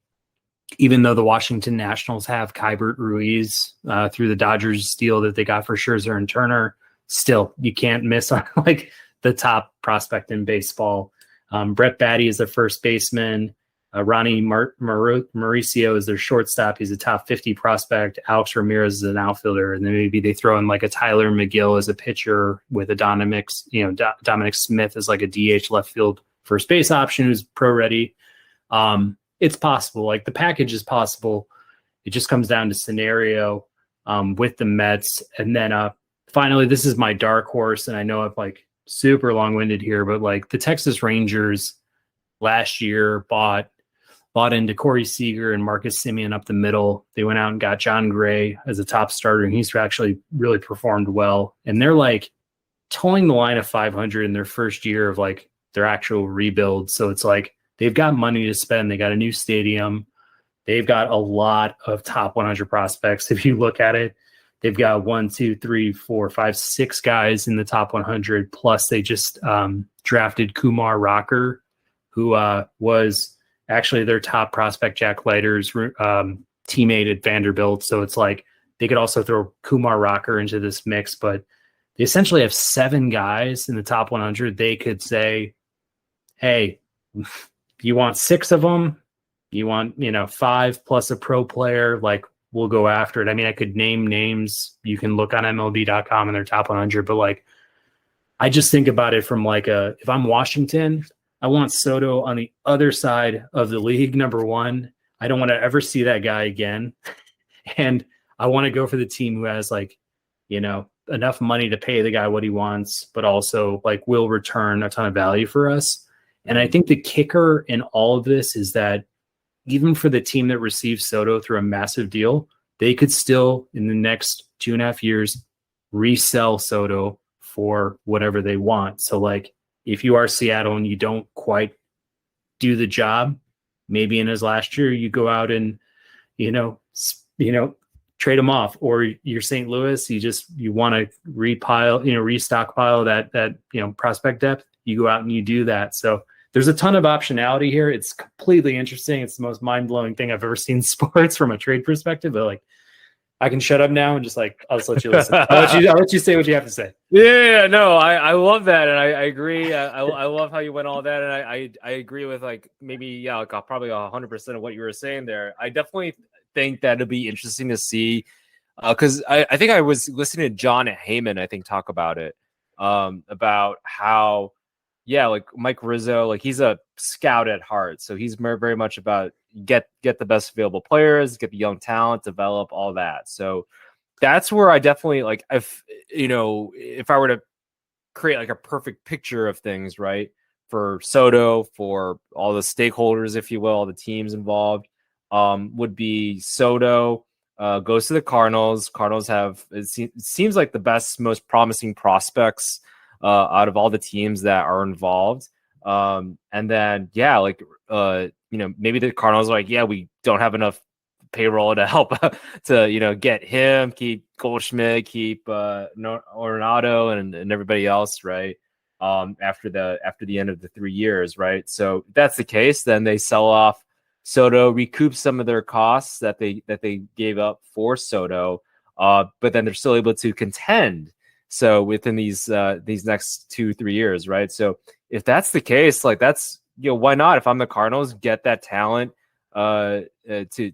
Even though the Washington Nationals have Kybert Ruiz through the Dodgers deal that they got for Scherzer and Turner, still you can't miss on like the top prospect in baseball. Brett Baty is their first baseman. Ronnie Mauricio is their shortstop. He's a top 50 prospect. Alex Ramirez is an outfielder. And then maybe they throw in like a Tyler McGill as a pitcher with a Dominic Smith as like a DH left field first base option who's pro ready. It's possible. Like the package is possible. It just comes down to scenario with the Mets. And then finally, this is my dark horse. And I know I'm like super long-winded here, but like the Texas Rangers last year bought into Corey Seager and Marcus Semien up the middle. They went out and got John Gray as a top starter, and he's actually really performed well. And they're like towing the line of 500 in their first year of like their actual rebuild. So it's like they've got money to spend. They got a new stadium. They've got a lot of top 100 prospects. If you look at it, they've got 1, 2, 3, 4, 5, 6 guys in the top 100. Plus they just drafted Kumar Rocker, who was actually their top prospect, Jack Leiter's teammate at Vanderbilt. So it's like they could also throw Kumar Rocker into this mix, but they essentially have 7 guys in the top 100. They could say, hey, you want 6 of them? You want, 5 plus a pro player? Like, we'll go after it. I mean, I could name names. You can look on MLB.com and their top 100, but like, I just think about it from like if I'm Washington, I want Soto on the other side of the league, number one. I don't want to ever see that guy again. And I want to go for the team who has like, enough money to pay the guy what he wants, but also like will return a ton of value for us. And I think the kicker in all of this is that even for the team that receives Soto through a massive deal, they could still, in the next 2.5 years, resell Soto for whatever they want. So like, if you are Seattle and you don't quite do the job, maybe in his last year, you go out and, trade him off. Or you're St. Louis, you want to restockpile that prospect depth. You go out and you do that. So there's a ton of optionality here. It's completely interesting. It's the most mind-blowing thing I've ever seen in sports from a trade perspective. But like, I can shut up now and just like, I'll just let you listen. I'll let you say what you have to say. Yeah, no, I love that. And I agree. I love how you went all that. And I agree with like, maybe, like probably 100% of what you were saying there. I definitely think that it'd be interesting to see, because I think I was listening to John Heyman, I think, talk about it, about how, like Mike Rizzo, like he's a scout at heart. So he's very much about get the best available players, get the young talent, develop all that. So that's where I definitely like, if I were to create like a perfect picture of things, right, for Soto, for all the stakeholders, if you will, all the teams involved, would be Soto goes to the Cardinals. Cardinals have it seems like the best, most promising prospects out of all the teams that are involved. And then maybe the Cardinals are like, yeah, we don't have enough payroll to help to get him, keep Goldschmidt, keep Arenado and everybody else, right? After the end of the 3 years, right? So if that's the case, then they sell off Soto, recoup some of their costs that they gave up for Soto, but then they're still able to contend. So within these next 2-3 years, right? So if that's the case, like that's why not? If I'm the Cardinals, get that talent to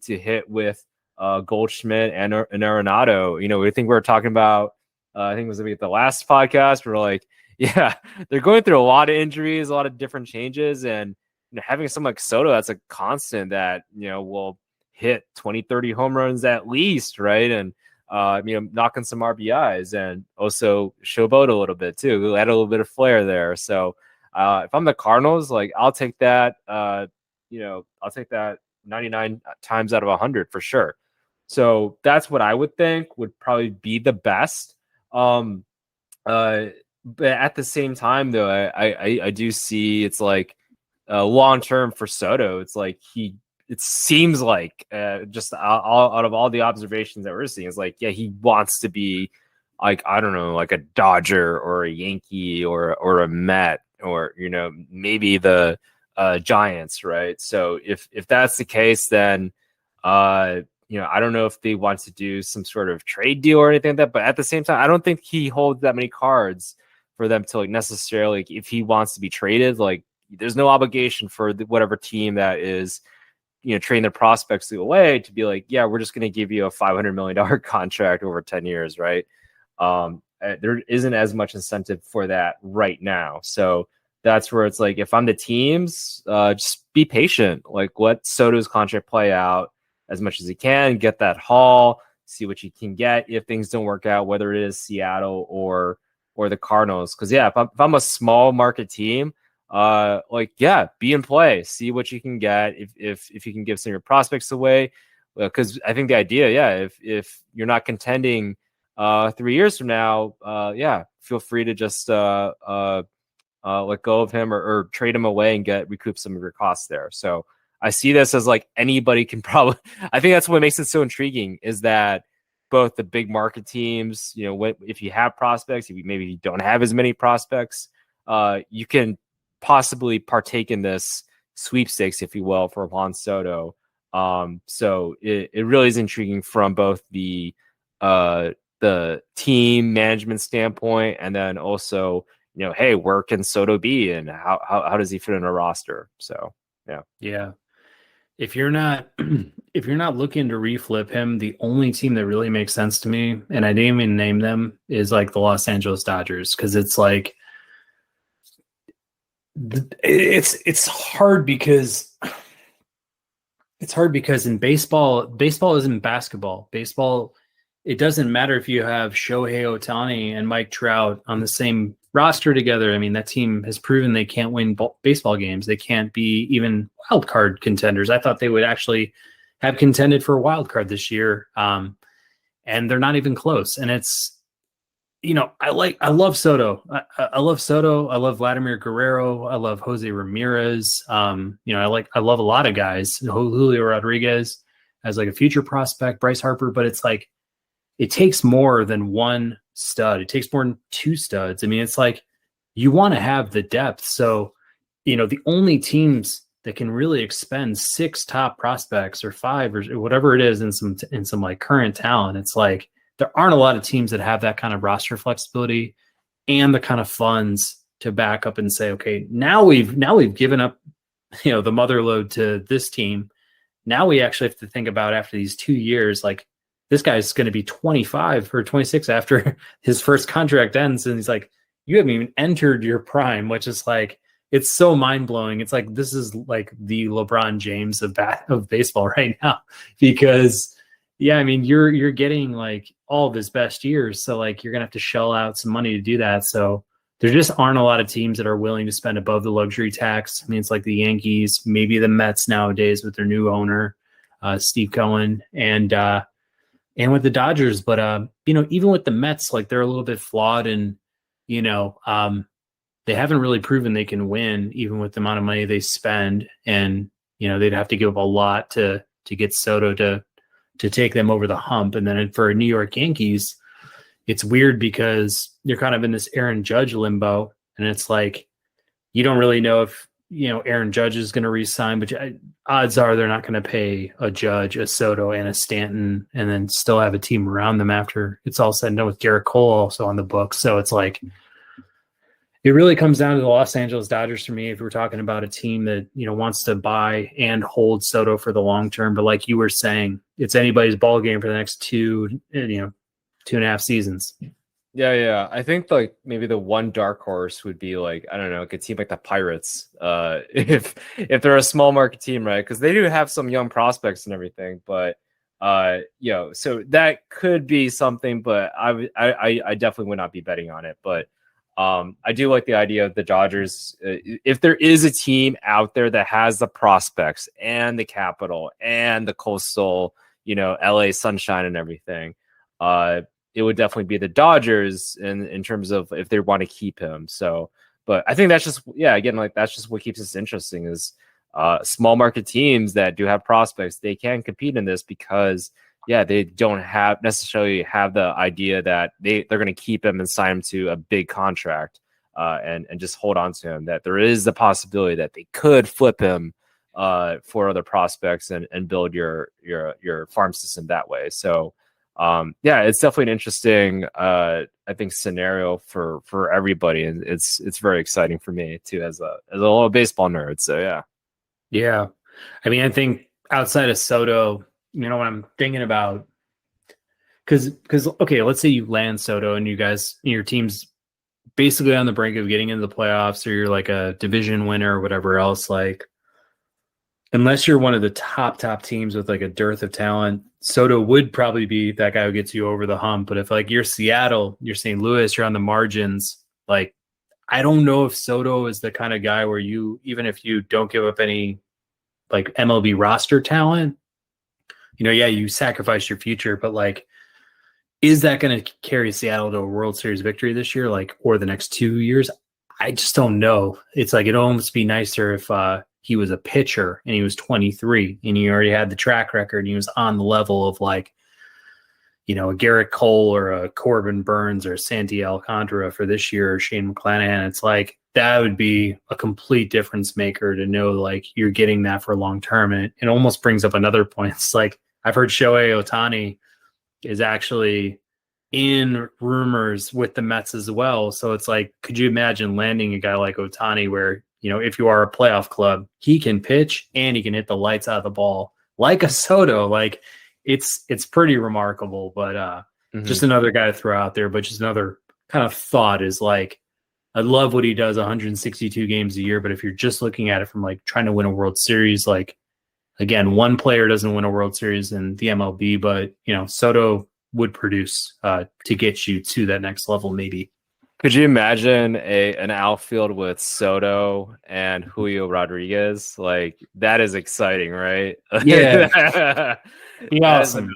hit with Goldschmidt and Arenado. I think we were talking about. I think it was the last podcast. We're like, yeah, they're going through a lot of injuries, a lot of different changes, and having someone like Soto that's a constant that will hit 20-30 home runs at least, right? And knocking some RBIs and also showboat a little bit too, add a little bit of flair there. So if I'm the Cardinals, like I'll take that. I'll take that 99 times out of 100 for sure. So that's what I would think would probably be the best. But at the same time, though, I do see it's like long term for Soto. It's like it seems like just out of all the observations that we're seeing, it's like, yeah, he wants to be like, I don't know, like a Dodger or a Yankee or a Met or maybe the Giants, right? So if that's the case, then I don't know if they want to do some sort of trade deal or anything like that. But at the same time, I don't think he holds that many cards for them to like necessarily, if he wants to be traded, like there's no obligation for whatever team that is, trading their prospects away to be like, yeah, we're just going to give you a $500 million contract over 10 years, right? There isn't as much incentive for that right now. So that's where it's like, if I'm the teams, just be patient, like let Soto's contract play out as much as he can, get that haul, see what you can get if things don't work out, whether it is Seattle or the Cardinals. Because yeah, if I'm a small market team, be in play, see what you can get if you can give some of your prospects away. Because I think the idea, yeah, if you're not contending 3 years from now, feel free to just let go of him or trade him away and recoup some of your costs there. So I see this as like anybody can probably. I think that's what makes it so intriguing is that both the big market teams, if you have prospects, maybe you don't have as many prospects, you can possibly partake in this sweepstakes, if you will, for Juan Soto. So it really is intriguing from both the team management standpoint, and then also, hey, where can Soto be and how does he fit in a roster? So yeah. If you're not looking to reflip him, the only team that really makes sense to me, and I didn't even name them, is like the Los Angeles Dodgers, because it's like it's hard because in baseball isn't basketball. Baseball, it doesn't matter if you have Shohei Ohtani and Mike Trout on the same roster together. I mean, that team has proven they can't win baseball games. They can't be even wild card contenders. I thought they would actually have contended for a wild card this year, and they're not even close. And it's, I love Soto. I love Soto. I love Vladimir Guerrero. I love Jose Ramirez. I love a lot of guys. Julio Rodriguez as like a future prospect, Bryce Harper. But it's like, it takes more than one stud. It takes more than two studs. I mean, it's like you want to have the depth. So, the only teams that can really expend 6 top prospects or 5 or whatever it is in some like current talent, it's like there aren't a lot of teams that have that kind of roster flexibility and the kind of funds to back up and say, okay, now we've given up, the mother load to this team. Now we actually have to think about, after these 2 years, like, this guy's going to be 25 or 26 after his first contract ends. And he's like, you haven't even entered your prime, which is like, it's so mind blowing. It's like, this is like the LeBron James of baseball right now, because I mean, you're getting like all of his best years. So like, you're going to have to shell out some money to do that. So there just aren't a lot of teams that are willing to spend above the luxury tax. I mean, it's like the Yankees, maybe the Mets nowadays with their new owner, Steve Cohen. And, and with the Dodgers. But even with the Mets, like they're a little bit flawed, and they haven't really proven they can win, even with the amount of money they spend. And they'd have to give up a lot to get Soto to take them over the hump. And then for New York Yankees, it's weird because you're kind of in this Aaron Judge limbo, and it's like you don't really know if Aaron Judge is going to re-sign, but odds are they're not going to pay a Judge, a Soto, and a Stanton, and then still have a team around them after it's all said and done, with Garrett Cole also on the books. So it's like it really comes down to the Los Angeles Dodgers for me. If we're talking about a team that wants to buy and hold Soto for the long term, but like you were saying, it's anybody's ball game for the next 2.5 seasons. Yeah. I think like maybe the one dark horse would be like, I don't know, like a team like the Pirates. If they're a small market team, right? Because they do have some young prospects and everything, but so that could be something, but I definitely would not be betting on it. But I do like the idea of the Dodgers. If there is a team out there that has the prospects and the capital and the coastal, LA sunshine and everything, it would definitely be the Dodgers in terms of if they want to keep him. So, but I think that's just, again, like that's just what keeps this interesting is small market teams that do have prospects, they can compete in this because they don't necessarily have the idea that they're going to keep him and sign him to a big contract and just hold on to him, that there is the possibility that they could flip him for other prospects and build your farm system that way. So, it's definitely an interesting, I think, scenario for everybody, and it's very exciting for me too as a little baseball nerd. So yeah. I mean, I think outside of Soto, what I'm thinking about, because okay, let's say you land Soto and your team's basically on the brink of getting into the playoffs, or you're like a division winner or whatever else, like. Unless you're one of the top teams with like a dearth of talent, Soto would probably be that guy who gets you over the hump. But if like you're Seattle, you're St. Louis, you're on the margins, like I don't know if Soto is the kind of guy where even if you don't give up any like MLB roster talent, you sacrifice your future, but like, is that going to carry Seattle to a World Series victory this year, like, or the next 2 years? I just don't know. It's like, it'd almost be nicer if, he was a pitcher and he was 23 and he already had the track record and he was on the level of like, a Garrett Cole or a Corbin Burns or Sandy Alcantara for this year, or Shane McClanahan. It's like, that would be a complete difference maker to know like you're getting that for long term. And it almost brings up another point. It's like, I've heard Shohei Ohtani is actually in rumors with the Mets as well. So it's like, could you imagine landing a guy like Ohtani where, if you are a playoff club, he can pitch and he can hit the lights out of the ball like a Soto. Like it's pretty remarkable, but just another guy to throw out there. But just another kind of thought is like, I love what he does 162 games a year. But if you're just looking at it from like trying to win a World Series, like again, one player doesn't win a World Series in the MLB, but Soto would produce to get you to that next level, maybe. Could you imagine an outfield with Soto and Julio Rodriguez? Like that is exciting, right? Yeah, awesome.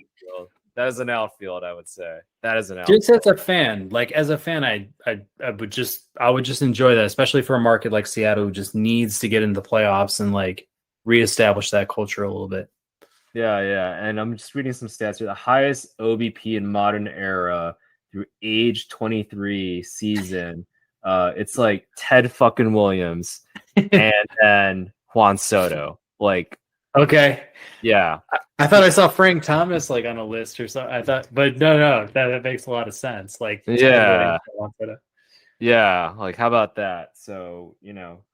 That is an outfield, I would say. That is an outfield. Just as a fan, I would just enjoy that, especially for a market like Seattle who just needs to get into the playoffs and like reestablish that culture a little bit. Yeah. And I'm just reading some stats here. The highest OBP in modern era through age 23 season. It's like Ted fucking Williams and then Juan Soto. Like, okay. Yeah. I thought I saw Frank Thomas like on a list or something. I thought, but no, that makes a lot of sense. Like, yeah. Like, how about that? So,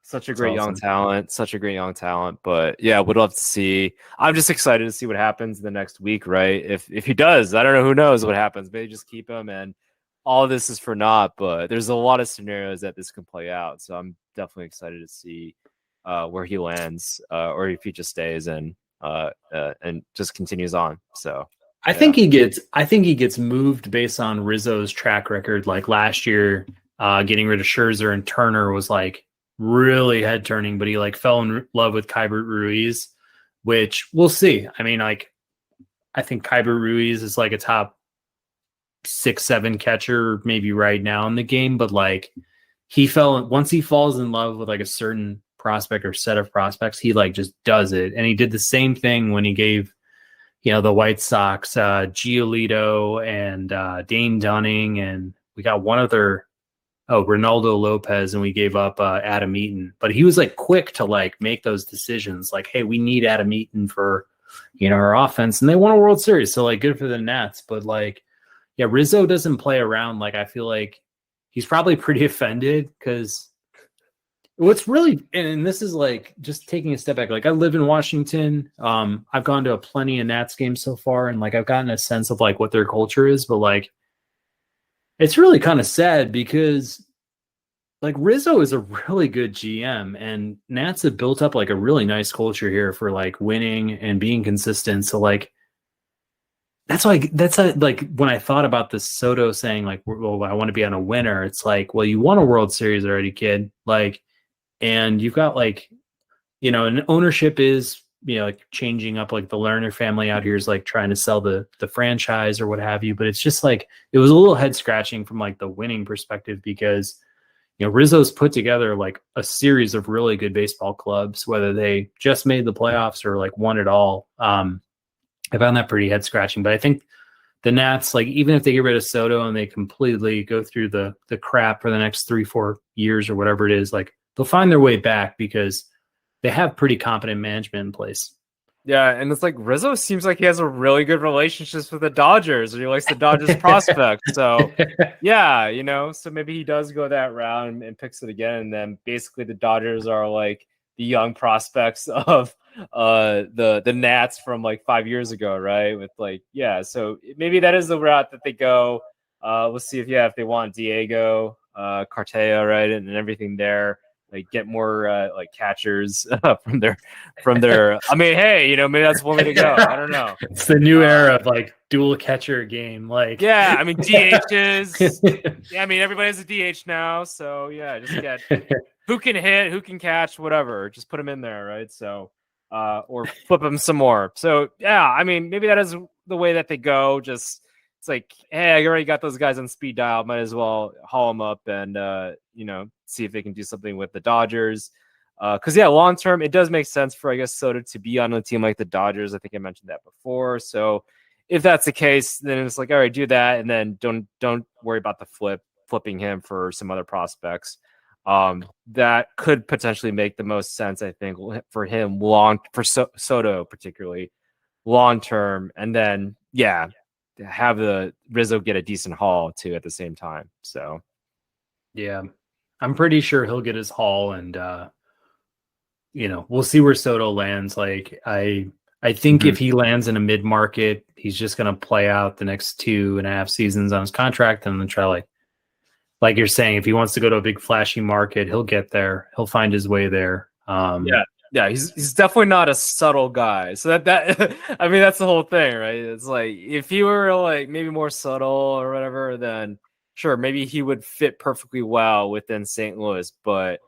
such a great young talent, but yeah, would love to see. I'm just excited to see what happens in the next week, right? If he does, I don't know, who knows what happens. Maybe just keep him, and all of this is for naught, but there's a lot of scenarios that this can play out. So I'm definitely excited to see where he lands, or if he just stays and just continues on. So I think he gets moved based on Rizzo's track record. Like last year, getting rid of Scherzer and Turner was like really head turning, but he like fell in love with Keibert Ruiz, which we'll see. I mean, like I think Kyber Ruiz is like a top 6-7 catcher maybe right now in the game, but like once he falls in love with like a certain prospect or set of prospects, he like just does it. And he did the same thing when he gave, the White Sox, Giolito and Dane Dunning, and we got one other, Ronaldo Lopez, and we gave up Adam Eaton. But he was like quick to like make those decisions, like, hey, we need Adam Eaton for, our offense, and they won a World Series, so like good for the Nats. But like, yeah, Rizzo doesn't play around. Like, I feel like he's probably pretty offended because what's really, and this is like just taking a step back. Like, I live in Washington. I've gone to plenty of Nats games so far, and like I've gotten a sense of like what their culture is. But like, it's really kind of sad because like Rizzo is a really good GM, and Nats have built up like a really nice culture here for like winning and being consistent. So like, that's like when I thought about this Soto saying like, well, I want to be on a winner. It's like, well, you won a World Series already, kid. Like, and you've got like, and ownership is, like changing up. Like the Lerner family out here is like trying to sell the franchise or what have you. But it's just like, it was a little head scratching from like the winning perspective because, Rizzo's put together like a series of really good baseball clubs, whether they just made the playoffs or like won it all. I found that pretty head scratching, but I think the Nats, like, even if they get rid of Soto and they completely go through the crap for the next 3-4 years or whatever it is, like they'll find their way back because they have pretty competent management in place. Yeah, and it's like Rizzo seems like he has a really good relationships with the Dodgers, or he likes the Dodgers prospect. So yeah, so maybe he does go that route and picks it again, and then basically the Dodgers are like the young prospects of the Nats from like 5 years ago, right? With like, yeah, so maybe that is the route that they go. We'll see if they want Diego Cartaya, right, and everything there. Like get more like catchers from their. I mean, hey, maybe that's one way to go. I don't know. It's the new era of like dual catcher game. Like, yeah, I mean DHs. Yeah, I mean everybody has a DH now, so yeah, just get who can hit, who can catch, whatever. Just put them in there, right? So, or flip them some more. So yeah, I mean maybe that is the way that they go. Just it's like, hey, I already got those guys on speed dial. Might as well haul them up and see if they can do something with the Dodgers. Because yeah, long term, it does make sense for I guess Soto to be on a team like the Dodgers. I think I mentioned that before. So if that's the case, then it's like, all right, do that, and then don't worry about the flipping him for some other prospects. That could potentially make the most sense, I think, for him Soto particularly long term, and then have the Rizzo get a decent haul too at the same time. So yeah, I'm pretty sure he'll get his haul, and we'll see where Soto lands. Like I think if he lands in a mid market, he's just gonna play out the next 2.5 seasons on his contract and then try like you're saying, if he wants to go to a big flashy market, he'll get there. He'll find his way there. Yeah, he's definitely not a subtle guy. So that I mean that's the whole thing, right? It's like if he were like maybe more subtle or whatever, then sure, maybe he would fit perfectly well within St. Louis. But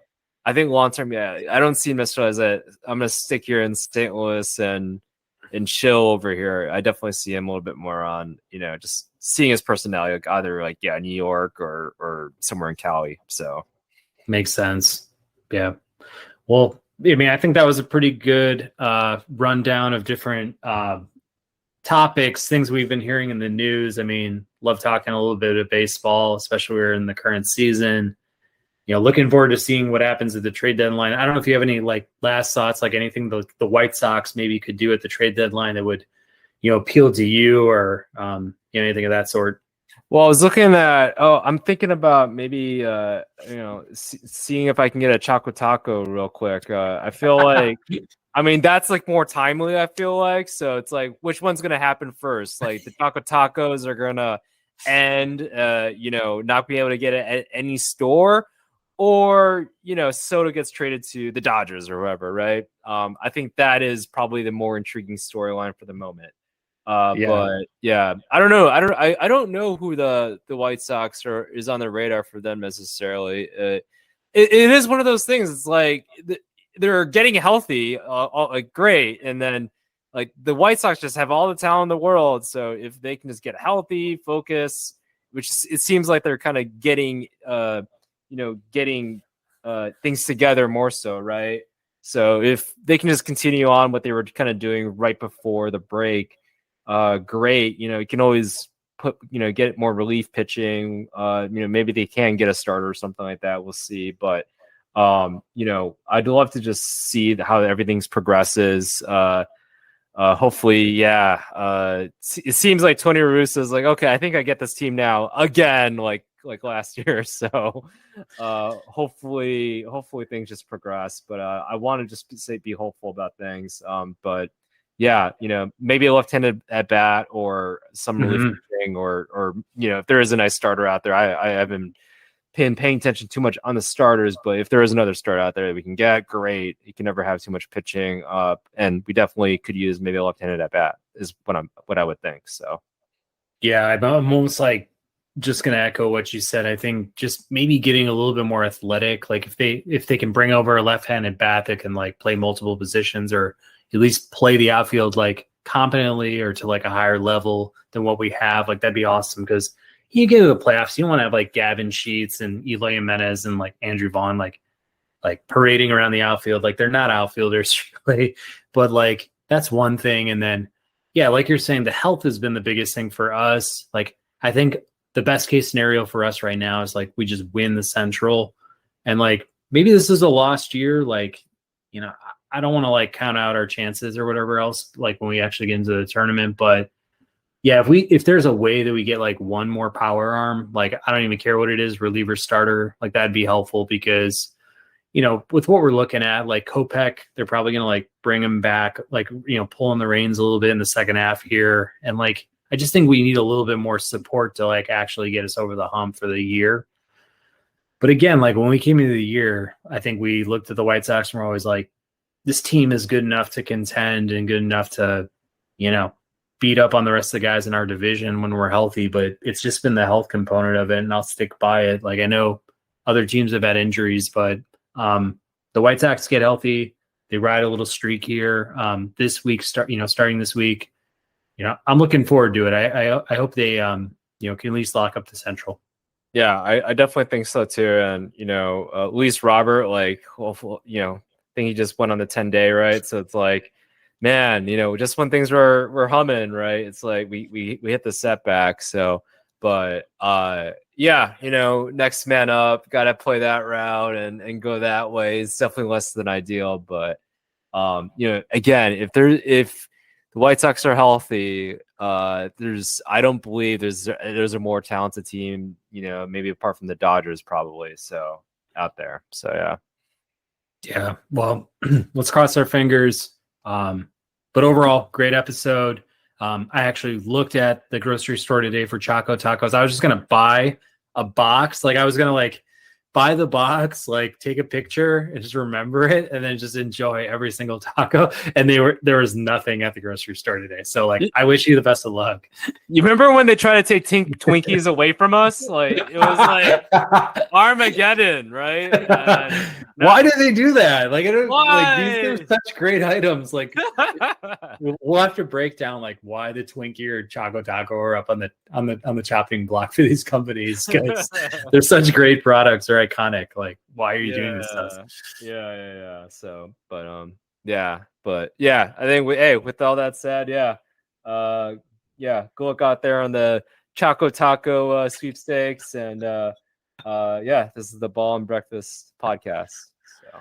I think long term, I don't see him necessarily as I'm gonna stick here in St. Louis and chill over here. I definitely see him a little bit more on, just seeing his personality, like either like New York or somewhere in Cali. So makes sense. Yeah. Well, I mean, I think that was a pretty good rundown of different topics, things we've been hearing in the news. I mean, love talking a little bit of baseball, especially we're in the current season. Looking forward to seeing what happens at the trade deadline. I don't know if you have any like last thoughts, like anything the White Sox maybe could do at the trade deadline that would, appeal to you or anything of that sort. Well, I was looking at. I'm thinking about maybe seeing if I can get a Choco Taco real quick. I feel like, I mean, that's like more timely. I feel like so. It's like which one's gonna happen first? Like the Choco Tacos are gonna end, not being able to get it at any store, or Soto gets traded to the Dodgers or whoever, right? I think that is probably the more intriguing storyline for the moment. But yeah, I don't know. I don't know who the White Sox is on the radar for them necessarily. It is one of those things. It's like they're getting healthy, like great, and then like the White Sox just have all the talent in the world. So if they can just get healthy, focus, it seems like they're kind of getting, things together more so, right? So if they can just continue on what they were kind of doing right before the break, great. You can always get more relief pitching. Maybe they can get a starter or something like that. We'll see. But, I'd love to just see how everything's progresses. Hopefully, yeah. It seems like Tony La Russa is like, okay, I think I get this team now again, like last year. So, hopefully things just progress. But I want to just be hopeful about things. But yeah, maybe a left-handed at bat or some relief pitching, or if there is a nice starter out there, I haven't been paying attention too much on the starters, but if there is another starter out there that we can get, great. You can never have too much pitching, and we definitely could use maybe a left-handed at bat is what I would think. So, yeah, I'm almost like just gonna echo what you said. I think just maybe getting a little bit more athletic. Like if they can bring over a left-handed bat that can like play multiple positions or at least play the outfield like competently or to like a higher level than what we have, like that'd be awesome because you get to the playoffs, you don't want to have like Gavin Sheets and Eloy Jimenez and like Andrew Vaughn like parading around the outfield. Like they're not outfielders really, but like that's one thing. And then, yeah, like you're saying, the health has been the biggest thing for us. Like I think the best case scenario for us right now is like we just win the Central, and like maybe this is a lost year. Like, I don't want to like count out our chances or whatever else, like when we actually get into the tournament, but yeah, if there's a way that we get like one more power arm, like I don't even care what it is, reliever starter, like that'd be helpful because, with what we're looking at, like Kopech, they're probably going to like bring him back, like, pulling the reins a little bit in the second half here. And like, I just think we need a little bit more support to like actually get us over the hump for the year. But again, like when we came into the year, I think we looked at the White Sox and we're always like, this team is good enough to contend and good enough to, beat up on the rest of the guys in our division when we're healthy, but it's just been the health component of it, and I'll stick by it. Like I know other teams have had injuries, but the White Sox get healthy, they ride a little streak here. This week, starting this week, I'm looking forward to it. I hope they can at least lock up the Central. Yeah, I definitely think so too. And at least Robert, like, I think he just went on the 10-day, right? So it's like, man, just when things were humming, right? It's like we hit the setback. So, but yeah, next man up, got to play that route and go that way. It's definitely less than ideal, but again, if the White Sox are healthy, I don't believe there's a more talented team, maybe apart from the Dodgers, probably. So out there, so yeah. Yeah, well, let's cross our fingers. But overall, great episode. I actually looked at the grocery store today for Choco Tacos. I was just gonna buy a box. Like I was gonna like buy the box, like take a picture and just remember it, and then just enjoy every single taco. And there was nothing at the grocery store today. So like, I wish you the best of luck. You remember when they tried to take Twinkies away from us? Like it was like Armageddon, right? Why did they do that? Like, I don't, like these are such great items. Like, we'll have to break down like why the Twinkie or Choco Taco are up on the chopping block for these companies, because they're such great products. They're iconic. Like, why are you doing this stuff? Yeah. So, but yeah, I think with all that said, good luck out there on the Choco Taco sweepstakes, and this is the Ball and Breakfast podcast. So.